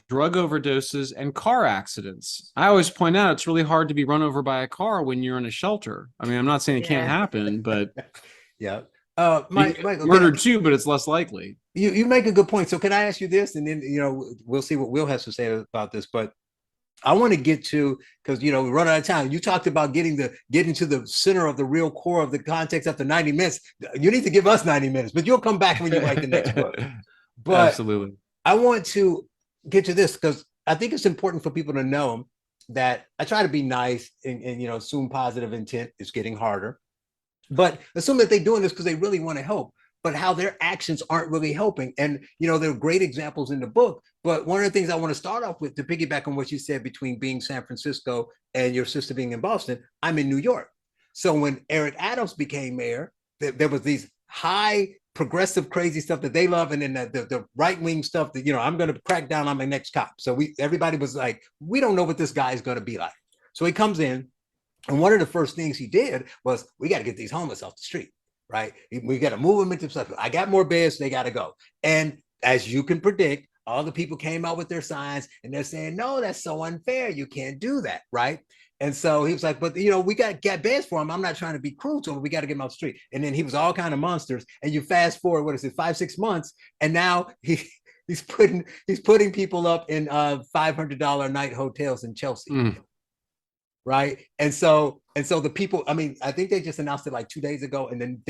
drug overdoses, and car accidents. I always point out it's really hard to be run over by a car when you're in a shelter. I mean, I'm not saying it can't happen, but yeah. Michael, murdered too, but it's less likely. You make a good point. So can I ask you this, and then we'll see what Will has to say about this. But I want to get to, because we run out of time. You talked about getting to the center of the real core of the context after 90 minutes. You need to give us 90 minutes, but you'll come back when you write the next book. But absolutely, I want to get to this because I think it's important for people to know that I try to be nice and assume positive intent is getting harder. But assume that they're doing this because they really want to help, but how their actions aren't really helping. And, there are great examples in the book. But one of the things I want to start off with, to piggyback on what you said between being San Francisco and your sister being in Boston, I'm in New York. So when Eric Adams became mayor, there was these high progressive, crazy stuff that they love. And then the right-wing stuff that, I'm going to crack down on my next cop. So everybody was like, we don't know what this guy is going to be like. So he comes in. And one of the first things he did was, we got to get these homeless off the street, right? We got to move them into stuff. I got more beds, they got to go. And as you can predict, all the people came out with their signs and they're saying, no, that's so unfair. You can't do that, right? And so he was like, but we got beds for him. I'm not trying to be cruel to him. We got to get him off the street. And then he was all kind of monsters. And you fast forward, 5-6 months, and now he's putting people up in $500 a night hotels in Chelsea. Right. And so the people, I mean, I think they just announced it like 2 days ago, and then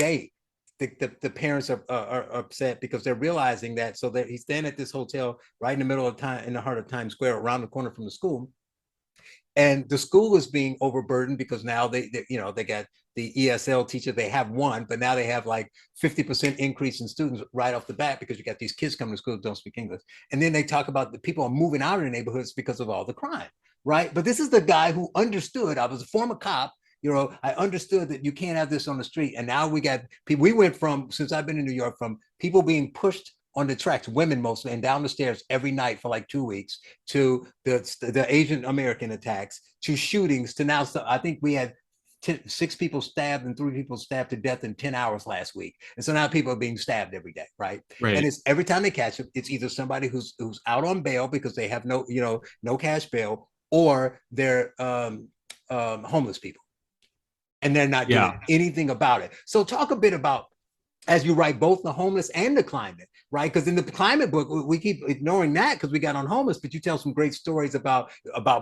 the parents are upset because they're realizing that. So that he's staying at this hotel right in the middle of time, in the heart of Times Square, around the corner from the school. And the school is being overburdened because now they got the ESL teacher. They have one, but now they have like 50% increase in students right off the bat because you got these kids coming to school that don't speak English. And then they talk about the people are moving out of the neighborhoods because of all the crime. Right. But this is the guy who understood. I was a former cop. I understood that you can't have this on the street. And now we got people. We went from, since I've been in New York, from people being pushed on the tracks, women mostly, and down the stairs every night for like 2 weeks, to the Asian American attacks, to shootings, to now. I think we had 6 people stabbed and 3 people stabbed to death in 10 hours last week. And so now people are being stabbed every day. Right. And it's every time they catch them, it's either somebody who's out on bail because they have no cash bail, or they're homeless people, and they're not doing anything about it. So talk a bit about, as you write, both the homeless and the climate, right? Because in the climate book, we keep ignoring that because we got on homeless, but you tell some great stories about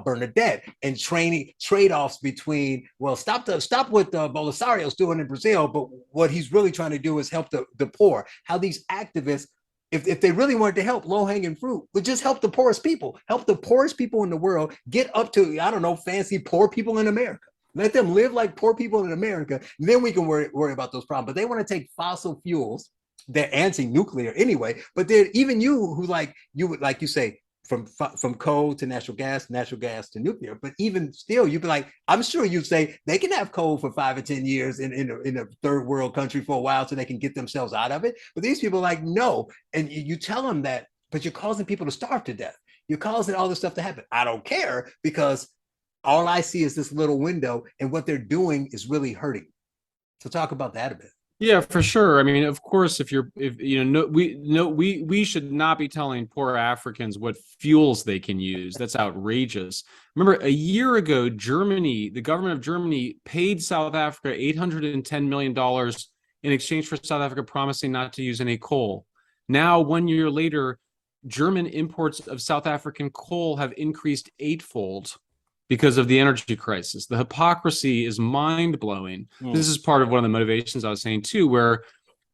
Bernadette and trade-offs between, well, stop what Bolsonaro's doing in Brazil, but what he's really trying to do is help the poor. How these activists, if they really wanted to help, low-hanging fruit would just help the poorest people in the world get up to, I don't know, fancy poor people in America. Let them live like poor people in America. Then we can worry about those problems. But they want to take fossil fuels. They're anti-nuclear anyway. But then even you would, like you say, from coal to natural gas to nuclear. But even still, you'd be like, I'm sure you'd say they can have coal for 5 or 10 years in a third world country for a while so they can get themselves out of it. But these people are like, no. And you tell them that, but you're causing people to starve to death. You're causing all this stuff to happen. I don't care because all I see is this little window, and what they're doing is really hurting. So talk about that a bit. Yeah, for sure. I mean, of course, if you know, we should not be telling poor Africans what fuels they can use. That's outrageous. Remember, a year ago, Germany, the government of Germany paid South Africa $810 million in exchange for South Africa promising not to use any coal. Now, 1 year later, German imports of South African coal have increased eightfold because of the energy crisis. The hypocrisy is mind-blowing. This is part of one of the motivations I was saying too, where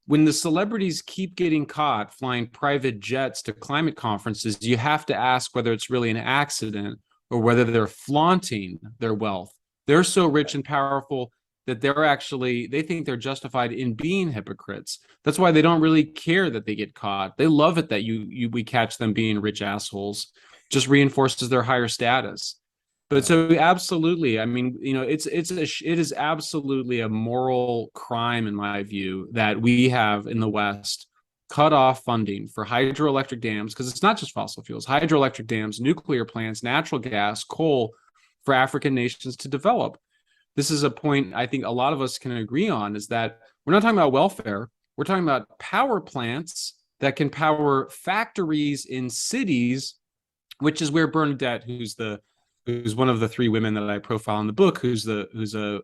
when the celebrities keep getting caught flying private jets to climate conferences, you have to ask whether it's really an accident or whether they're flaunting their wealth. They're so rich and powerful that they think they're justified in being hypocrites. That's why they don't really care that they get caught. They love it that we catch them being rich assholes. Just reinforces their higher status. But so absolutely, I mean, you know, it is absolutely a moral crime in my view that we have in the West cut off funding for hydroelectric dams, because it's not just fossil fuels, hydroelectric dams, nuclear plants, natural gas, coal for African nations to develop. This is a point I think a lot of us can agree on, is that we're not talking about welfare. We're talking about power plants that can power factories in cities, which is where Bernadette, who's one of the three women that I profile in the book, who's a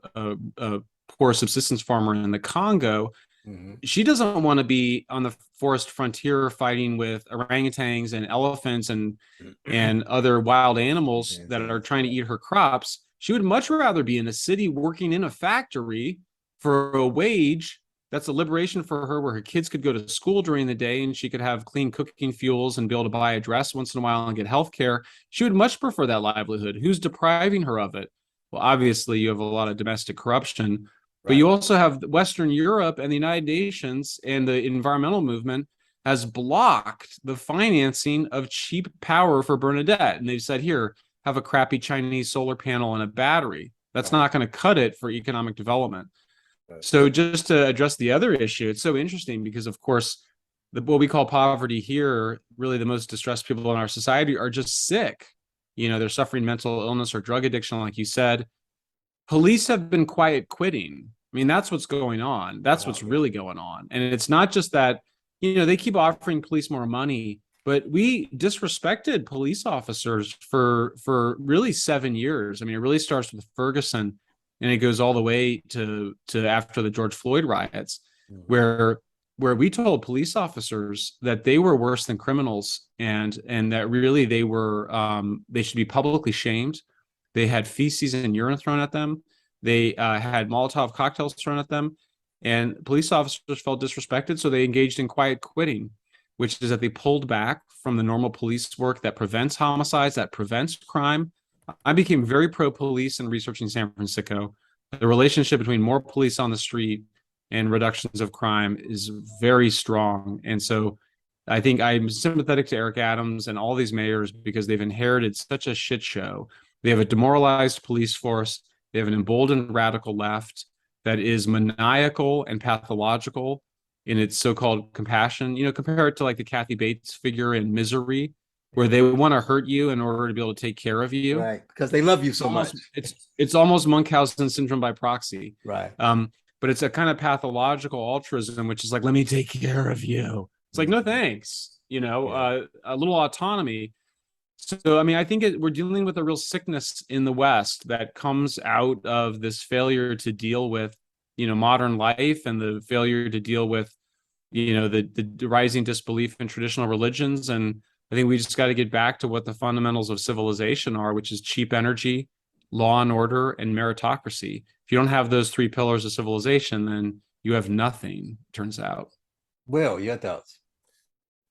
poor subsistence farmer in the Congo. Mm-hmm. She doesn't want to be on the forest frontier fighting with orangutans and elephants and other wild animals that are trying to eat her crops. She would much rather be in a city working in a factory for a wage. That's a liberation for her, where her kids could go to school during the day and she could have clean cooking fuels and be able to buy a dress once in a while and get health care. She would much prefer that livelihood. Who's depriving her of it? Well, obviously, you have a lot of domestic corruption, but you also have Western Europe and the United Nations, and the environmental movement has blocked the financing of cheap power for Bernadette. And they've said, here, have a crappy Chinese solar panel and a battery. That's not going to cut it for economic development. So just to address the other issue, it's so interesting because, of course, what we call poverty here, really the most distressed people in our society are just sick. You know, they're suffering mental illness or drug addiction, like you said. Police have been quiet quitting. I mean, that's what's going on. That's what's really going on. And it's not just that, you know, they keep offering police more money, but we disrespected police officers for really 7 years. I mean, it really starts with Ferguson, and it goes all the way to after the George Floyd riots, where we told police officers that they were worse than criminals, and that really they should be publicly shamed. They had feces and urine thrown at them. They had Molotov cocktails thrown at them, and police officers felt disrespected, so they engaged in quiet quitting, which is that they pulled back from the normal police work that prevents homicides, that prevents crime. I became very pro-police in researching San Fransicko. The relationship between more police on the street and reductions of crime is very strong. And so I think I'm sympathetic to Eric Adams and all these mayors because they've inherited such a shit show. They have a demoralized police force. They have an emboldened radical left that is maniacal and pathological in its so-called compassion. You know, compare it to like the Kathy Bates figure in Misery, where they want to hurt you in order to be able to take care of you. Right, because they love you so much. It's almost Munchausen syndrome by proxy. Right. But it's a kind of pathological altruism, which is like, let me take care of you. It's like, no, thanks. You know, a little autonomy. So, I mean, I think we're dealing with a real sickness in the West that comes out of this failure to deal with, you know, modern life, and the failure to deal with, you know, the rising disbelief in traditional religions. And I think we just got to get back to what the fundamentals of civilization are, which is cheap energy, law and order, and meritocracy. If you don't have those three pillars of civilization, then you have nothing, turns out. Will, your thoughts?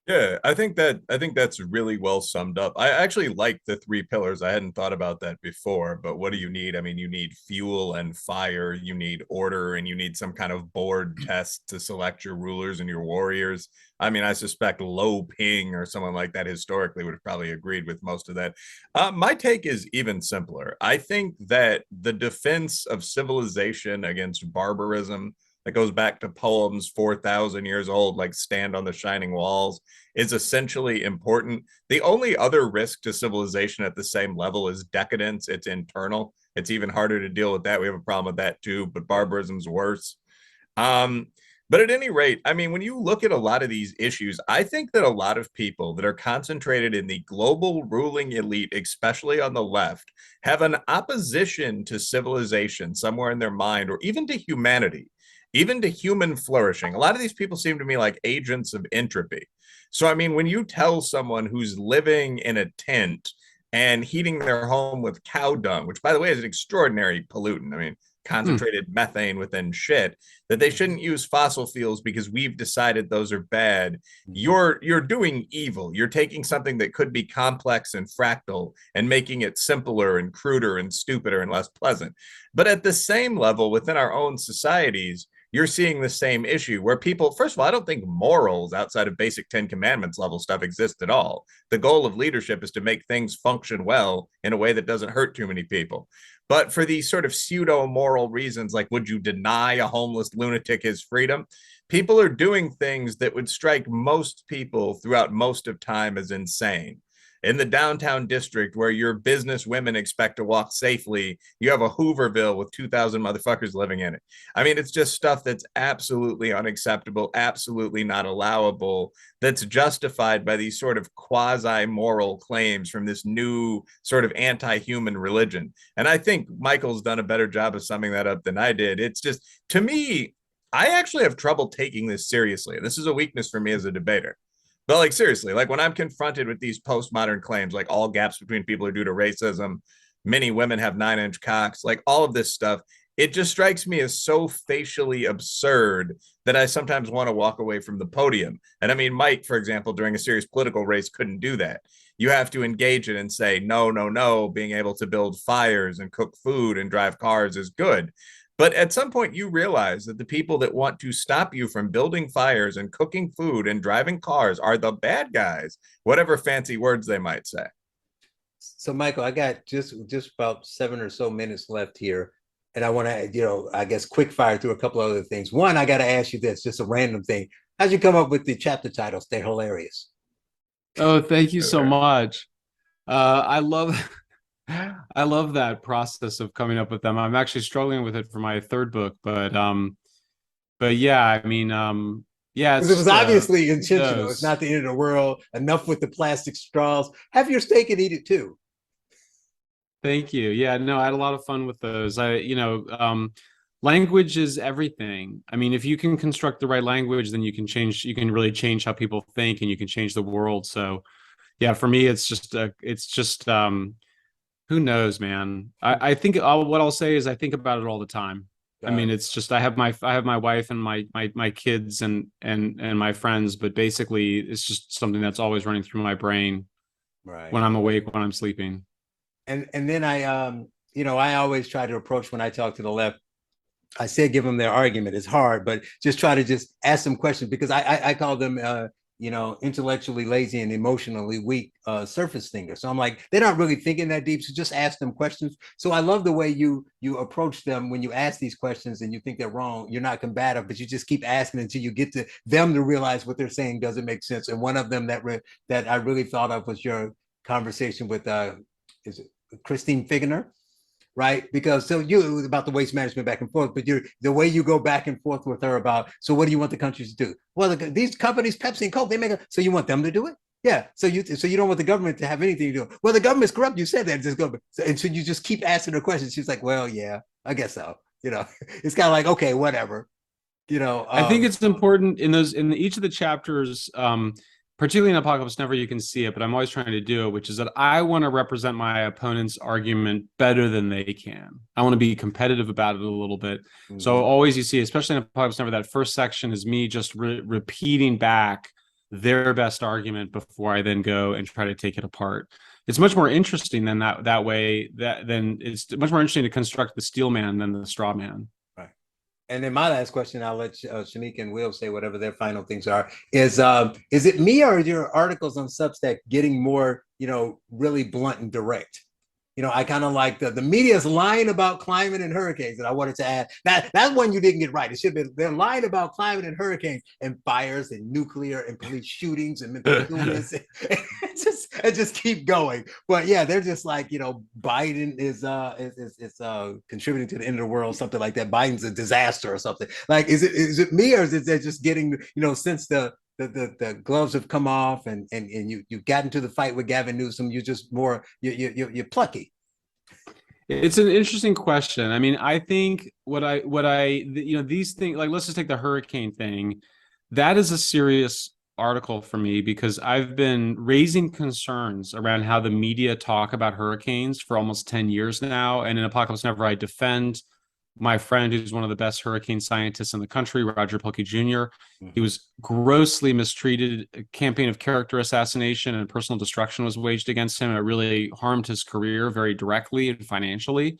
Yeah, I think that's really well summed up. I actually like the three pillars. I hadn't thought about that before, but what do you need? I mean, you need fuel and fire, you need order, and you need some kind of board test to select your rulers and your warriors. I mean, I suspect Lo Ping or someone like that historically would have probably agreed with most of that. My take is even simpler. I think that the defense of civilization against barbarism that goes back to poems 4,000 years old, like Stand on the Shining Walls, is essentially important. The only other risk to civilization at the same level is decadence. It's internal. It's even harder to deal with that. We have a problem with that too, but barbarism's worse. But at any rate, I mean, when you look at a lot of these issues, I think that a lot of people that are concentrated in the global ruling elite, especially on the left, have an opposition to civilization somewhere in their mind, or even to humanity, even to human flourishing. A lot of these people seem to me like agents of entropy. So, I mean, when you tell someone who's living in a tent and heating their home with cow dung, which, by the way, is an extraordinary pollutant. I mean, concentrated methane within shit, that they shouldn't use fossil fuels because we've decided those are bad. You're doing evil. You're taking something that could be complex and fractal and making it simpler and cruder and stupider and less pleasant. But at the same level, within our own societies, you're seeing the same issue where people, first of all, I don't think morals outside of basic 10 commandments level stuff exist at all. The goal of leadership is to make things function well in a way that doesn't hurt too many people. But for these sort of pseudo moral reasons, like would you deny a homeless lunatic his freedom? People are doing things that would strike most people throughout most of time as insane. In the downtown district where your business women expect to walk safely, you have a Hooverville with 2,000 motherfuckers living in it. I mean, it's just stuff that's absolutely unacceptable, absolutely not allowable, that's justified by these sort of quasi-moral claims from this new sort of anti-human religion. And I think Michael's done a better job of summing that up than I did. It's just, to me, I actually have trouble taking this seriously. This is a weakness for me as a debater. But like, seriously, like when I'm confronted with these postmodern claims, like all gaps between people are due to racism, many women have 9-inch cocks, like all of this stuff, it just strikes me as so facially absurd that I sometimes want to walk away from the podium. And I mean, Mike, for example, during a serious political race couldn't do that. You have to engage it and say, no, no, no, being able to build fires and cook food and drive cars is good. But at some point, you realize that the people that want to stop you from building fires and cooking food and driving cars are the bad guys, whatever fancy words they might say. So, Michael, I got just about 7 or so minutes left here. And I want to, I guess, quick fire through a couple other things. One, I got to ask you this, just a random thing. How'd you come up with the chapter titles? They're hilarious. Oh, thank you so much. I love that process of coming up with them. I'm actually struggling with it for my third book, but yeah, I mean, yeah, it was obviously intentional. It's not the end of the world. Enough with the plastic straws. Have your steak and eat it too. Thank you. Yeah, no, I had a lot of fun with those. Language is everything. I mean, if you can construct the right language, then you can really change how people think, and you can change the world. So yeah, for me, it's just who knows, man. I think what I'll say is I think about it all the time. I mean, it's just I have my wife and my kids and my friends, but basically it's just something that's always running through my brain when I'm awake, when I'm sleeping. And then I always try to approach when I talk to the left. I said give them their argument. It's hard, but just try to just ask them questions, because I call them intellectually lazy and emotionally weak surface thinkers. So I'm like, they're not really thinking that deep. So just ask them questions. So I love the way you approach them when you ask these questions and you think they're wrong. You're not combative, but you just keep asking until you get to them to realize what they're saying doesn't make sense. And one of them that I really thought of was your conversation with is it Christine Figuener? Right, because so you about the waste management back and forth, but the way you go back and forth with her about, so what do you want the countries to do? Well, these companies, Pepsi and Coke, they make so you want them to do it? Yeah. So you don't want the government to have anything to do. Well, the government's corrupt. You said that. And so you just keep asking her questions. She's like, well, yeah, I guess so. It's kind of like, okay, whatever. I think it's important in each of the chapters. Particularly in Apocalypse Never, you can see it, but I'm always trying to do it, which is that I want to represent my opponent's argument better than they can. I want to be competitive about it a little bit. Mm-hmm. So always you see, especially in Apocalypse Never, that first section is me just repeating back their best argument before I then go and try to take it apart. It's much more interesting than that way. Then it's much more interesting to construct the steel man than the straw man. And then my last question, I'll let Shamik and Will say whatever their final things are, is it me or are your articles on Substack getting more, really blunt and direct? I kind of like the media is lying about climate and hurricanes. And I wanted to add that's one you didn't get right. It should be they're lying about climate and hurricanes and fires and nuclear and police shootings and mental illness. and just keep going. But yeah, they're just like, Biden is contributing to the end of the world, something like that. Biden's a disaster or something. Like, is it me, or is it they're just getting, since the gloves have come off and you got into the fight with Gavin Newsom, you're just more you're plucky? It's an interesting question. I mean, I think these things, like, let's just take the hurricane thing. That is a serious article for me because I've been raising concerns around how the media talk about hurricanes for almost 10 years now. And in Apocalypse Never, I defend my friend who's one of the best hurricane scientists in the country, Roger Pilkey Jr. He was grossly mistreated. A campaign of character assassination and personal destruction was waged against him. It really harmed his career very directly and financially.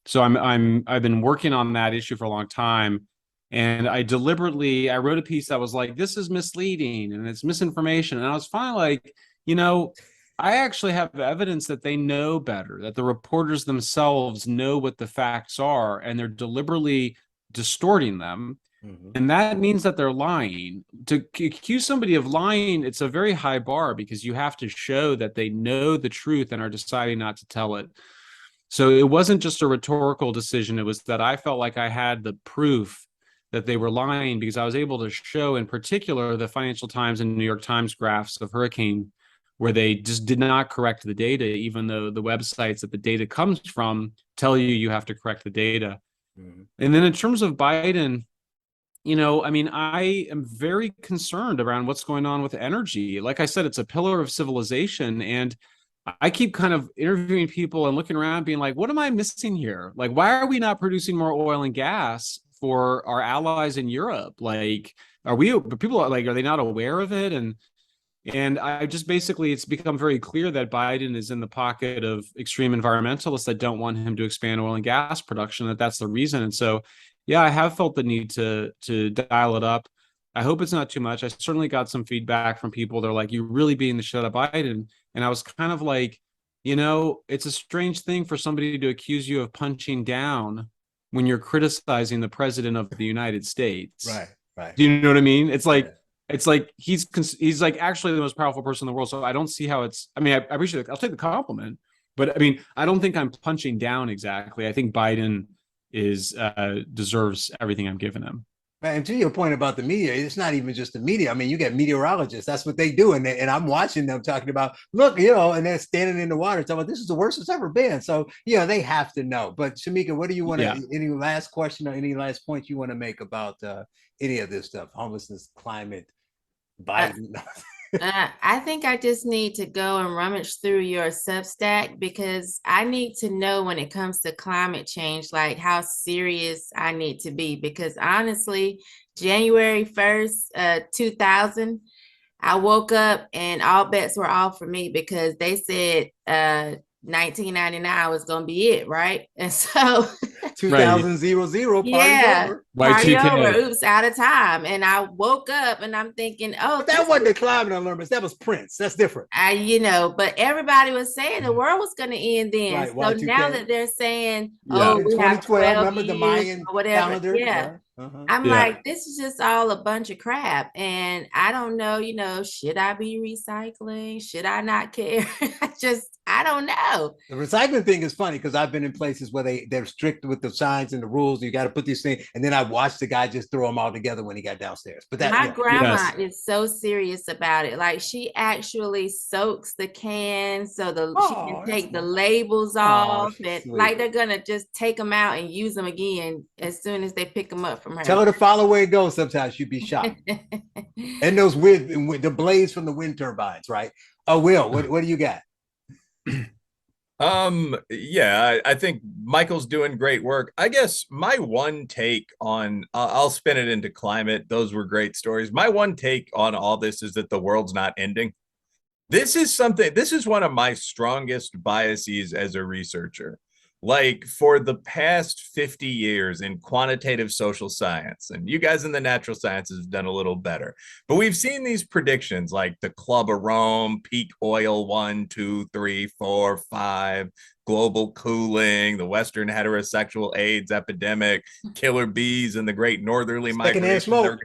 So I've been working on that issue for a long time. And I wrote a piece that was like, this is misleading and it's misinformation. And I was finally like, I actually have evidence that they know better, that the reporters themselves know what the facts are, and they're deliberately distorting them. Mm-hmm. And that means that they're lying. To accuse somebody of lying, it's a very high bar because you have to show that they know the truth and are deciding not to tell it. So it wasn't just a rhetorical decision. It was that I felt like I had the proof that they were lying because I was able to show, in particular, the Financial Times and New York Times graphs of hurricane, where they just did not correct the data, even though the websites that the data comes from tell you have to correct the data. Mm-hmm. And then in terms of Biden, I am very concerned around what's going on with energy. Like I said, it's a pillar of civilization. And I keep kind of interviewing people and looking around being like, what am I missing here? Like, why are we not producing more oil and gas for our allies in Europe? Like, are they not aware of it? And I just basically, it's become very clear that Biden is in the pocket of extreme environmentalists that don't want him to expand oil and gas production, that's the reason. And so, yeah, I have felt the need to dial it up. I hope it's not too much. I certainly got some feedback from people. They're like, you're really being the shit out of Biden. And I was kind of like, it's a strange thing for somebody to accuse you of punching down when you're criticizing the president of the United States. Right. Do you know what I mean? It's like, It's like he's like actually the most powerful person in the world. So I don't see how I appreciate it. I'll take the compliment, but I don't think I'm punching down exactly. I think Biden deserves everything I'm giving him. And to your point about the media, it's not even just the media. I mean, you get meteorologists. That's what they do. And I'm watching them talking about, look, and they're standing in the water talking about this is the worst it's ever been. So, they have to know. But Shamika, what do you want to, any last question or any last point you want to make about any of this stuff? Homelessness, climate, Biden. I think I just need to go and rummage through your Substack because I need to know when it comes to climate change, like how serious I need to be. Because honestly, January 1st, 2000, I woke up and all bets were off for me because they said 1999 was going to be it, right? And so 2000 party over. Party over. Oops, out of time. And I woke up and I'm thinking, but that wasn't the climate alarmist. That was Prince. That's different. But everybody was saying the world was going to end then. Right, so Y2K. Now that they're saying, we have 12 remember the Mayan or whatever. calendar? Yeah. I'm like, this is just all a bunch of crap. And I don't know, should I be recycling? Should I not care? I don't know. The recycling thing is funny because I've been in places where they're strict with the signs and the rules. You got to put these things. And then I watched the guy just throw them all together when he got downstairs. But my grandma is so serious about it. Like she actually soaks the cans so she can take the labels off. And sweet. Like they're going to just take them out and use them again as soon as they pick them up from her. Tell her to follow where it goes. Sometimes you'd be shocked. And those the blades from the wind turbines, right? Oh, Will, what do you got? I think Michael's doing great work. I guess my one take on I'll spin it into climate. Those were great stories. My one take on all this is that the world's not ending. This is one of my strongest biases as a researcher. Like for the past 50 years in quantitative social science, and you guys in the natural sciences have done a little better, but we've seen these predictions like the Club of Rome, peak oil 1, 2, 3, 4, 5, global cooling, the Western heterosexual AIDS epidemic, killer bees, and the great northerly Secondhand migration. smoke.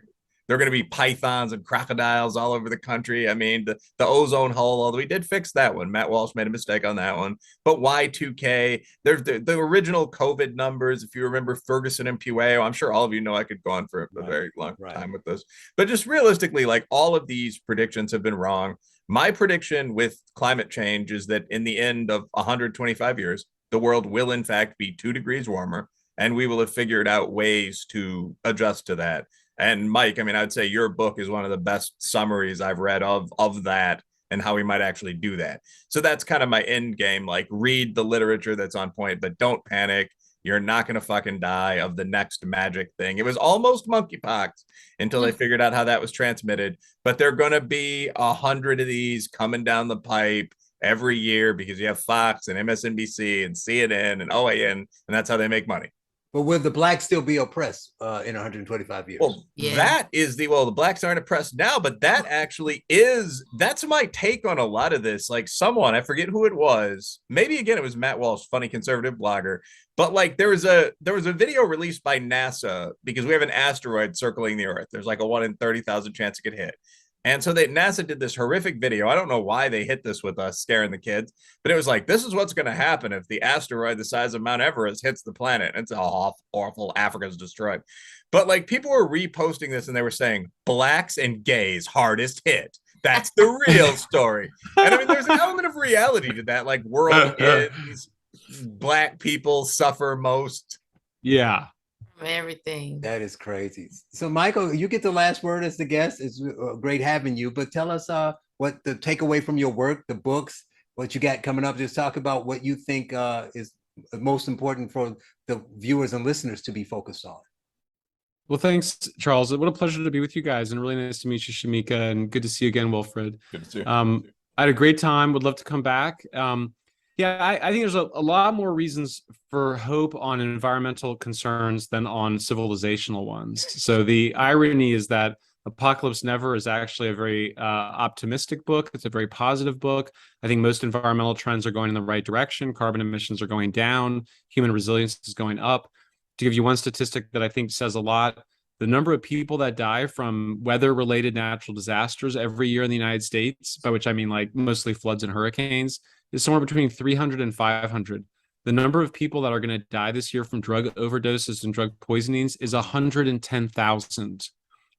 They're going to be pythons and crocodiles all over the country. I mean, the ozone hole, although we did fix that one. Matt Walsh made a mistake on that one. But Y2K, there's the original COVID numbers. If you remember Ferguson and Pueo, I'm sure all of you know I could go on for a very long time with this. But just realistically, like all of these predictions have been wrong. My prediction with climate change is that in the end of 125 years, the world will in fact be 2 degrees warmer, and we will have figured out ways to adjust to that. And Mike, I mean, I'd say your book is one of the best summaries I've read of that and how we might actually do that. So that's kind of my end game. Like, read the literature that's on point, but don't panic. You're not going to fucking die of the next magic thing. It was almost monkeypox until they figured out how that was transmitted. But there are going to be 100 of these coming down the pipe every year because you have Fox and MSNBC and CNN and OAN, and that's how they make money. But will the blacks still be oppressed in 125 years? Well, that is the blacks aren't oppressed now, but that actually that's my take on a lot of this. Like, someone, I forget who it was, maybe again it was Matt Walsh, funny conservative blogger, but like there was a video released by NASA because we have an asteroid circling the Earth. There's like a 1 in 30,000 chance it could hit. And so NASA did this horrific video. I don't know why they hit this with us scaring the kids, but it was like, this is what's going to happen if the asteroid the size of Mount Everest hits the planet. It's awful. Africa's destroyed. But like, people were reposting this and they were saying, blacks and gays hardest hit. That's the real story. And I mean, there's an element of reality to that. Like, world ends, black people suffer most. Yeah. Everything. That is crazy. So Michael, you get the last word as the guest. It's great having you, but tell us what the takeaway from your work, the books, what you got coming up. Just talk about what you think is most important for the viewers and listeners to be focused on. Well, thanks, Charles. What a pleasure to be with you guys, and really nice to meet you, Shamika, and good to see you again, Wilfred. Good to see you. I had a great time. Would love to come back. I think there's a lot more reasons for hope on environmental concerns than on civilizational ones. So the irony is that Apocalypse Never is actually a very optimistic book. It's a very positive book. I think most environmental trends are going in the right direction. Carbon emissions are going down. Human resilience is going up. To give you one statistic that I think says a lot, the number of people that die from weather-related natural disasters every year in the United States, by which I mean like mostly floods and hurricanes, is somewhere between 300 and 500. The number of people that are going to die this year from drug overdoses and drug poisonings is 110,000.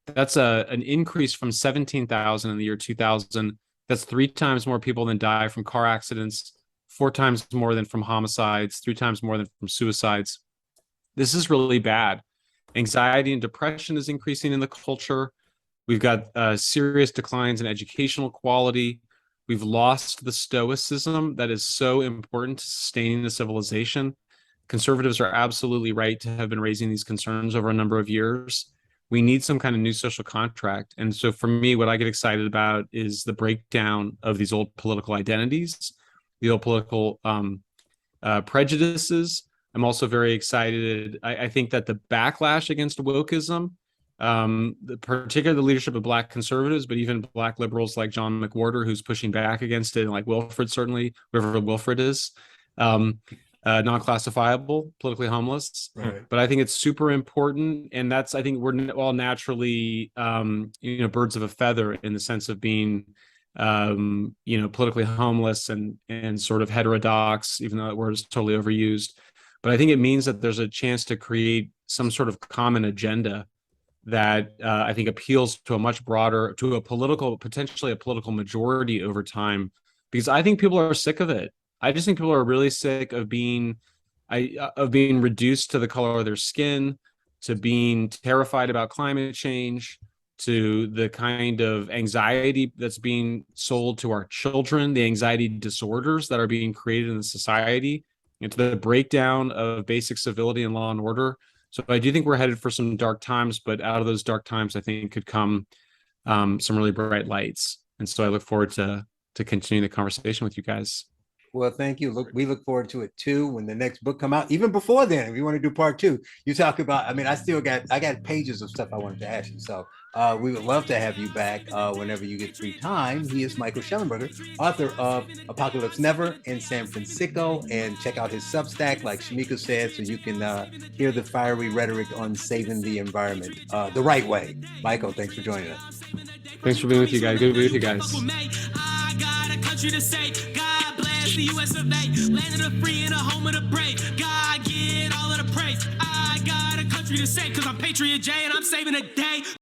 That's an increase from 17,000 in the year 2000. That's 3 times more people than die from car accidents, 4 times more than from homicides, 3 times more than from suicides. This is really bad. Anxiety and depression is increasing in the culture. We've got serious declines in educational quality. We've lost the stoicism that is so important to sustaining the civilization. Conservatives are absolutely right to have been raising these concerns over a number of years. We need some kind of new social contract. And so for me, what I get excited about is the breakdown of these old political identities, the old political prejudices. I'm also very excited. I think that the backlash against wokeism, particularly the leadership of Black conservatives, but even Black liberals like John McWhorter, who's pushing back against it, and like Wilfred, certainly, whoever Wilfred is, non-classifiable, politically homeless. Right. But I think it's super important, and that's, I think we're all naturally, birds of a feather in the sense of being, politically homeless and sort of heterodox, even though that word is totally overused. But I think it means that there's a chance to create some sort of common agenda that I think appeals to a much broader, to potentially a political majority over time, because I think people are sick of it. I just think people are really sick of being reduced to the color of their skin, to being terrified about climate change, to the kind of anxiety that's being sold to our children, the anxiety disorders that are being created in the society, and to the breakdown of basic civility and law and order. So I do think we're headed for some dark times, but out of those dark times, I think could come some really bright lights. And so I look forward to continuing the conversation with you guys. Well, thank you. We look forward to it too when the next book come out. Even before then, if you want to do part 2, you talk about. I mean, I got pages of stuff I wanted to ask you. So We would love to have you back whenever you get free time. He is Michael Shellenberger, author of Apocalypse Never in San Fransicko, and check out his Substack, like Shamika said, so you can hear the fiery rhetoric on saving the environment the right way. Michael, thanks for joining us. Thanks for being with you guys. Good to be with you guys. I got a country to say. God bless the US of A. Land of the free and a home of the brave. God get all of the praise. I got a country to say, cause I'm Patriot J and I'm saving the day.